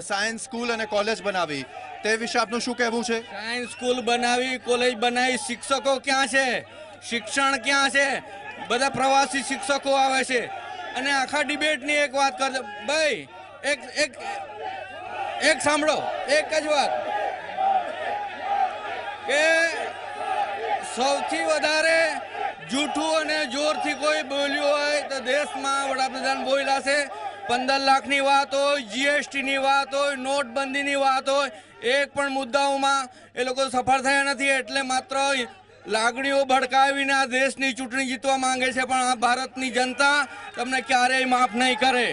સાયન્સ સ્કૂલ અને કોલેજ બનાવી, તે વિશે આપનું શું કહેવું છે? સાયન્સ સ્કૂલ બનાવી, કોલેજ બનાવી, શિક્ષકો ક્યાં છે? શિક્ષણ ક્યાં છે? બધા પ્રવાસી શિક્ષકો આવે છે. અને આખા ડિબેટની એક વાત કરજો ભાઈ, એક સાંભળો, એક જ વાત કે સૌથી વધારે જૂઠું અને જોરથી કોઈ બોલ્યું હોય તો દેશમાં વડાપ્રધાન બોલ્યા છે. 15 લાખની વાત હોય, જીએસટીની વાત હોય, નોટબંધીની વાત હોય, એક પણ મુદ્દાઓમાં એ લોકો સફળ થયા નથી. એટલે માત્ર લાગણીઓ ભડકાવીને આ દેશની ચૂંટણી જીતવા માંગે છે, પણ આ ભારતની જનતા તમને ક્યારેય માફ નહીં કરે.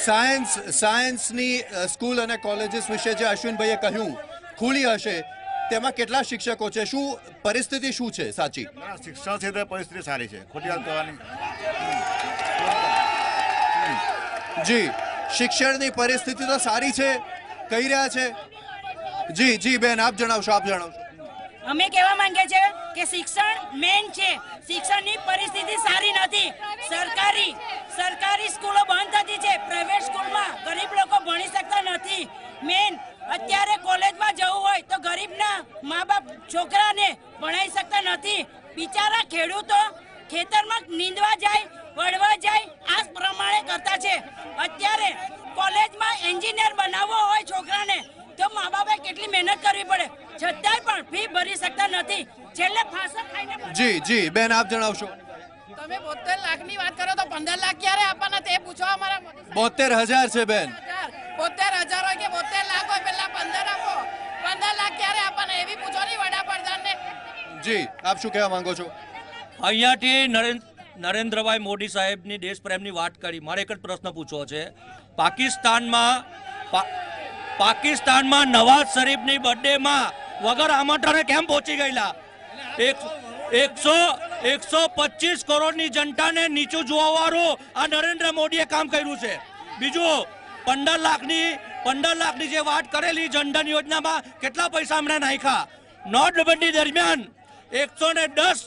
સાયન્સની સ્કૂલ અને કોલેજીસ વિશે જે અશ્વિનભાઈએ કહ્યું ખુલી હશે, તેમાં કેટલા શિક્ષકો છે? શું પરિસ્થિતિ શું છે સાચી? શિક્ષણ ક્ષેત્રે પરિસ્થિતિ સારી છે, ખોટી વાત કરવાની. જી, શિક્ષણની પરિસ્થિતિ તો સારી છે કહી રહ્યા છે. જી બેન, આપ જણાવશો. અમે કહેવા માંગે છે કે શિક્ષણ મેન છે. શિક્ષણની પરિસ્થિતિ સારી નથી. સરકારી સ્કૂલો બંધ થતી છે. પ્રાઇવેટ સ્કૂલમાં ગરીબ લોકો ભણી શકતા નથી. મેન અત્યારે કોલેજમાં જવું હોય તો ગરીબના મા બાપ છોકરાને ભણાવી શકતા નથી. બિચારા ખેડૂતો ખેતરમાં નીંદવા જાય, વળવા જાય, આ પ્રમાણે કરતા છે. અત્યારે કોલેજમાં એન્જિનિયર બનાવવો હોય છોકરાને તો મા બાપે કેટલી મહેનત કરવી પડે, છતાંય પણ ફી ભરી શકતા નથી. છેલ્લે ફાંસા ખાઈને. જી બેન, આપ જણાવશો. તમે 72 લાખની વાત કરો તો 15 લાખ ક્યારે આપવાના તે પૂછો અમારા. 72,000 છે બેન. 72,000 હોય કે 72 લાખ હોય, પહેલા 15 આપો. 15 લાખ ક્યારે આપવાના એવી પૂછો નહીં વડાપ્રધાનને. જી, આપ શું કહેવા માંગો છો? અહીંયાથી નરેન્દ્રભાઈ મોદી સાહેબની દેશપ્રેમની વાત કરી. મારે એક જ પ્રશ્ન પૂછવો છે. પાકિસ્તાનમાં નવાઝ શરીફની બર્થડેમાં વગર આમંત્રણે કેમ પહોંચી ગયેલા? 125 કરોડની જનતાને નીચું જોવાવાળું આ નરેન્દ્ર મોદીએ કામ કર્યું છે. બીજું 15 લાખની જે વાત કરેલી જનધન યોજનામાં કેટલા પૈસા એમણે નાખ્યા? નોટબંધી દરમિયાન 110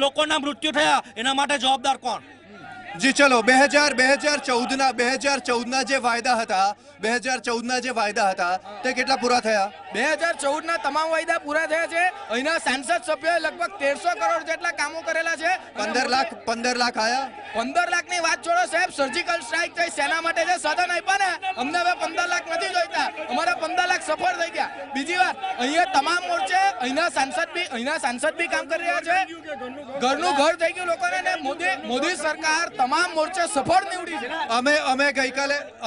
લોકોના મૃત્યુ થયા, એના માટે જવાબદાર કોણ? જી ચલો 2014ના જે વાયદા હતા 2014ના જે વાયદા હતા તે કેટલા પૂરા થયા? 2014ના તમામ વાયદા પૂરા થયા છે. અહીંના સાંસદ સભ્યોએ લગભગ 1300 કરોડ જેટલા કામો કરેલા છે. 15 લાખ આયા? 15 લાખની વાત છોડો સાહેબ, સર્જિકલ સ્ટ્રાઇક થઈ સેના માટે જે સાધન આપ્યા ને, અમને હવે 15 લાખ નથી જોઈતા. અમારા 15 લાખ સફળ થઈ ગયા. બીજી વાત, અહીંયા તમામ મોરચે અહીંના સાંસદ બી કામ કરી રહ્યા છે. ઘરનું ઘર થઈ ગયું લોકોને, ને મોદી સરકાર તમામ મોરચે સફળ નીવડી છે.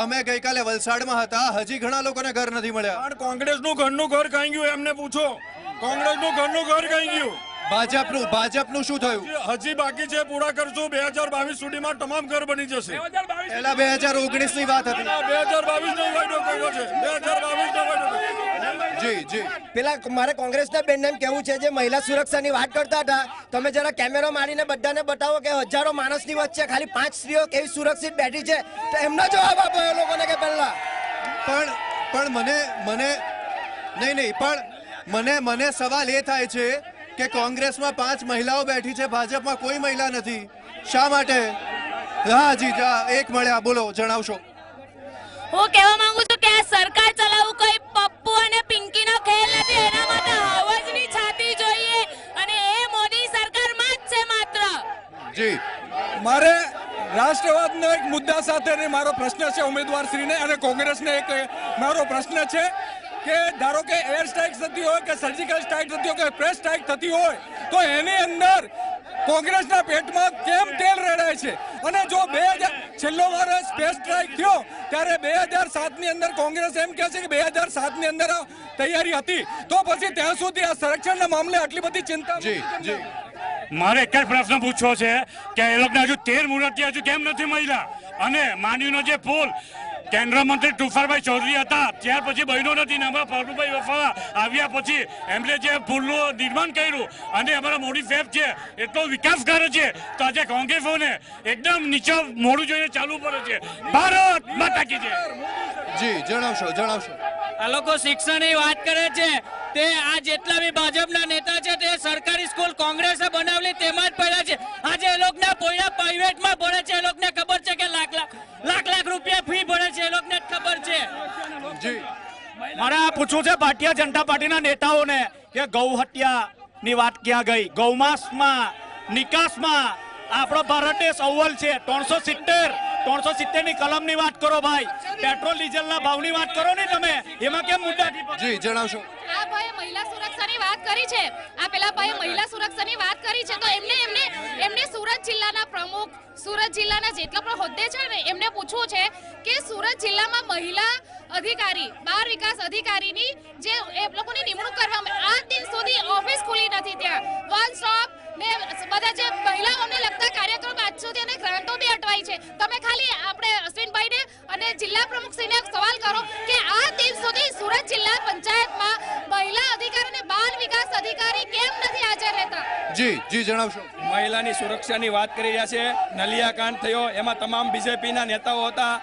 અમે ગઈકાલે વલસાડમાં હતા, હજી ઘણા લોકોને ઘર નથી મળ્યા. કોંગ્રેસનું ઘરનું ઘર કઈ ગયું એમને પૂછો. કોંગ્રેસનું ઘરનું ઘર કઈ ગયું. ભાજપનું શું થયું? હજી બાકી છે, પૂરા કરશું. 2022 સુધીમાં તમામ ઘર બની જશે. પહેલા 2019ની વાત હતી. 2022 નો વાયદો કર્યો છે. 2022 નો વાયદો. જી પેલા મારે કોંગ્રેસના બેનને એમ કહેવું છે, જે મહિલા સુરક્ષાની વાત કરતા હતા, તમે જરા કેમેરો મારીને બધાને બતાવો કે હજારો માણસની વચ્ચે ખાલી 5 સ્ત્રીઓ કેવી સુરક્ષિત બેઠી છે, તો એમનો જવાબ આપો એ લોકોને કે પહેલા. પણ મને સવાલ એ થાય છે કે કોંગ્રેસમાં 5 મહિલાઓ બેઠી છે, ભાજપમાં કોઈ મહિલા નથી, શા માટે? હા જી એક મળ્યા, બોલો, જણાવશો. હું કહેવા માંગુ છું કે આ સરકાર ચલાવવું કોઈ પપ્પુ અને પિંકીનો ખેલ નથી. એના માટે અવાજની છાતી જોઈએ, અને એ મોદી સરકારમાં જ છે માત્ર. જી મારે રાષ્ટ્રવાદનો એક મુદ્દા સાથે મારો પ્રશ્ન છે ઉમેદવારશ્રીને અને કોંગ્રેસને. એક મારો પ્રશ્ન છે કે ધારો કે એર સ્ટ્રાઇક થતી હોય કે સર્જિકલ સ્ટ્રાઇક થતી હોય કે પ્રેસ સ્ટ્રાઇક થતી હોય, તો એની અંદર કોંગ્રેસના પેટમાં કેમ તેલ રેડાય છે? અને જો છેલ્લો વાર સ્પેસ સ્ટ્રાઇક થયો ત્યારે 2007ની અંદર કોંગ્રેસ એમ કહે છે કે 2007ની અંદર તૈયારી હતી, તો પછી ત્યાં સુધી આ સંરક્ષણના મામલે આટલી બધી ચિંતા. મારે એક જ પ્રશ્ન પૂછવો છે કે એ લોકોને હજુ 13 મુહૂર્ત હજુ કેમ નથી મળ્યા? અને માંડવીનો જે પુલ કેન્દ્ર મંત્રી તુષારભાઈ ચૌધરી હતા, ત્યાર પછી બહેનો નથી ને અમારા ફરુભાઈ વફા આવ્યા પછી એમણે જે પુલનું નિર્માણ કર્યું, અને અમારા મોદી સાહેબ છે એટલો વિકાસ કરે છે, તો આજે કોંગ્રેસોને એકદમ નીચે મોડું જોઈને ચાલવું પડે છે. ભારત માતા કી જય. જી જણાવશો. આ લોકો શિક્ષણની વાત કરે છે, તે આ જેટલા બી ભાજપના નેતા છે તે સરકારી સ્કૂલ કોંગ્રેસે બનાવેલી તેમાં જ પડ્યા છે. આજે એ લોકોના પોયરા પ્રાઇવેટમાં ભણે છે, એ લોકોને ખબર છે કે લાખ રૂપિયા ફી ભરે છે, એ લોકોને ખબર છે. જી મારે આ પૂછવું છે ભારતીય જનતા પાર્ટીના નેતાઓને કે ગૌ હત્યાની વાત ક્યાં ગઈ? ગૌમાંસમાં નિકાસમાં આપણો ભારત દેશ અવ્વલ છે. 370 ની કલમની વાત કરો ભાઈ, પેટ્રોલ ડીઝલના ભાવની વાત કરો ને તમે, એમાં કેમ મુદ્દા? જી જણાવશો. આ ભાઈએ મહિલા સુરક્ષાની વાત કરી છે, આ પેલા ભાઈએ મહિલા સુરક્ષાની વાત કરી છે, તો એમને સુરત જિલ્લાના પ્રમુખ, સુરત જિલ્લાના જેટલા પણ હોદ્દે છે ને, એમને પૂછવું છે કે સુરત જિલ્લામાં મહિલા અધિકારી, બાળ વિકાસ અધિકારીની જે એ લોકોની નિમણૂક કરવામાં આજ દિન સુધી ઓફિસ ખુલી નથી. ત્યાં વન સ્ટોપ ને બધા જે મહિલાઓને લગતા કાર્યક્રમ આજ સુધી અને ગ્રાન્ટો બી અટવાઈ છે. તમે ખાલી આપણે અશ્વિનભાઈને અને જિલ્લા પ્રમુખશ્રીને સવાલ કરો કે આ દિન સુધી સુરત જિલ્લા પંચાયતમાં મહિલા અધિકારી અને બાળ વિકાસ અધિકારી કેમ નથી હાજર રહેતા? જી જણાવશો. મહિલાની સુરક્ષાની વાત કરી રહ્યા છે. નલિયા કાંડ થયો, એમાં તમામ બીજેપીના નેતાઓ હતા.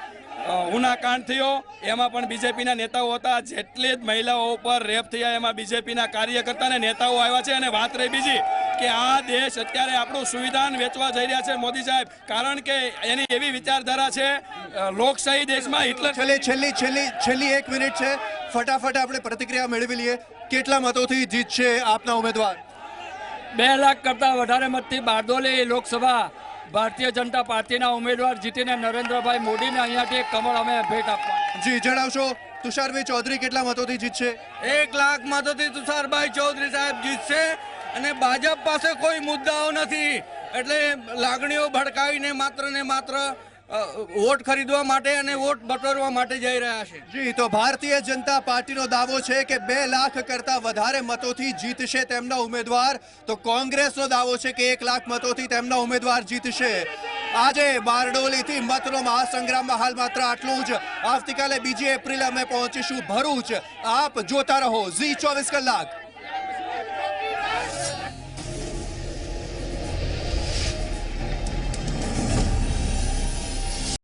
ઉના કાંડ થયો, એમાં પણ બીજેપીના નેતાઓ હતા. જેટલી જ મહિલાઓ ઉપર રેપ થયા એમાં બીજેપીના કાર્યકર્તા અને નેતાઓ આવ્યા છે. અને વાત રહી બીજી કે આ દેશ અત્યારે આપણું સંવિધાન વેચવા જઈ રહ્યા છે મોદી સાહેબ, કારણ કે એની એવી વિચારધારા છે લોકશાહી દેશમાં હિટલર. છેલ્લી 1 મિનિટ છે, ફટાફટ આપણે પ્રતિક્રિયા મેળવી લઈએ. કેટલા મતોથી જીતશે આપના ઉમેદવાર? 2 લાખ કરતાં વધારે મતથી બારડોલી લોકસભા ભારતીય જનતા પાર્ટીના ઉમેદવાર જીતીને નરેન્દ્રભાઈ મોદીને અહીંયાથી કમળ અમે ભેટ આપવા. જી જણાવશો. તુષારભાઈ ચૌધરી કેટલા મતોથી જીતશે? 1 લાખ મતોથી તુષારભાઈ ચૌધરી સાહેબ જીતશે. અને ભાજપ પાસે કોઈ મુદ્દાઓ નથી, એટલે લાગણીઓ ભડકાવીને માત્ર ને માત્ર વોટ ખરીદવા માટે અને વોટ બટોરવા માટે જઈ રહ્યા છે. જી તો ભારતીય જનતા પાર્ટીનો દાવો છે કે 2 લાખ કરતા વધારે મતોથી જીતશે તેમના ઉમેદવાર, તો કોંગ્રેસનો દાવો છે કે 1 લાખ મતોથી તેમના ઉમેદવાર જીતશે. આજે બારડોલીથી મતનો મહાસંગ્રામમાં હાલ માત્ર આટલું જ. આવતીકાલે 2 એપ્રિલે અમે પહોંચીશું ભરૂચ. આપ જોતા રહો ઝી 24 કલાક.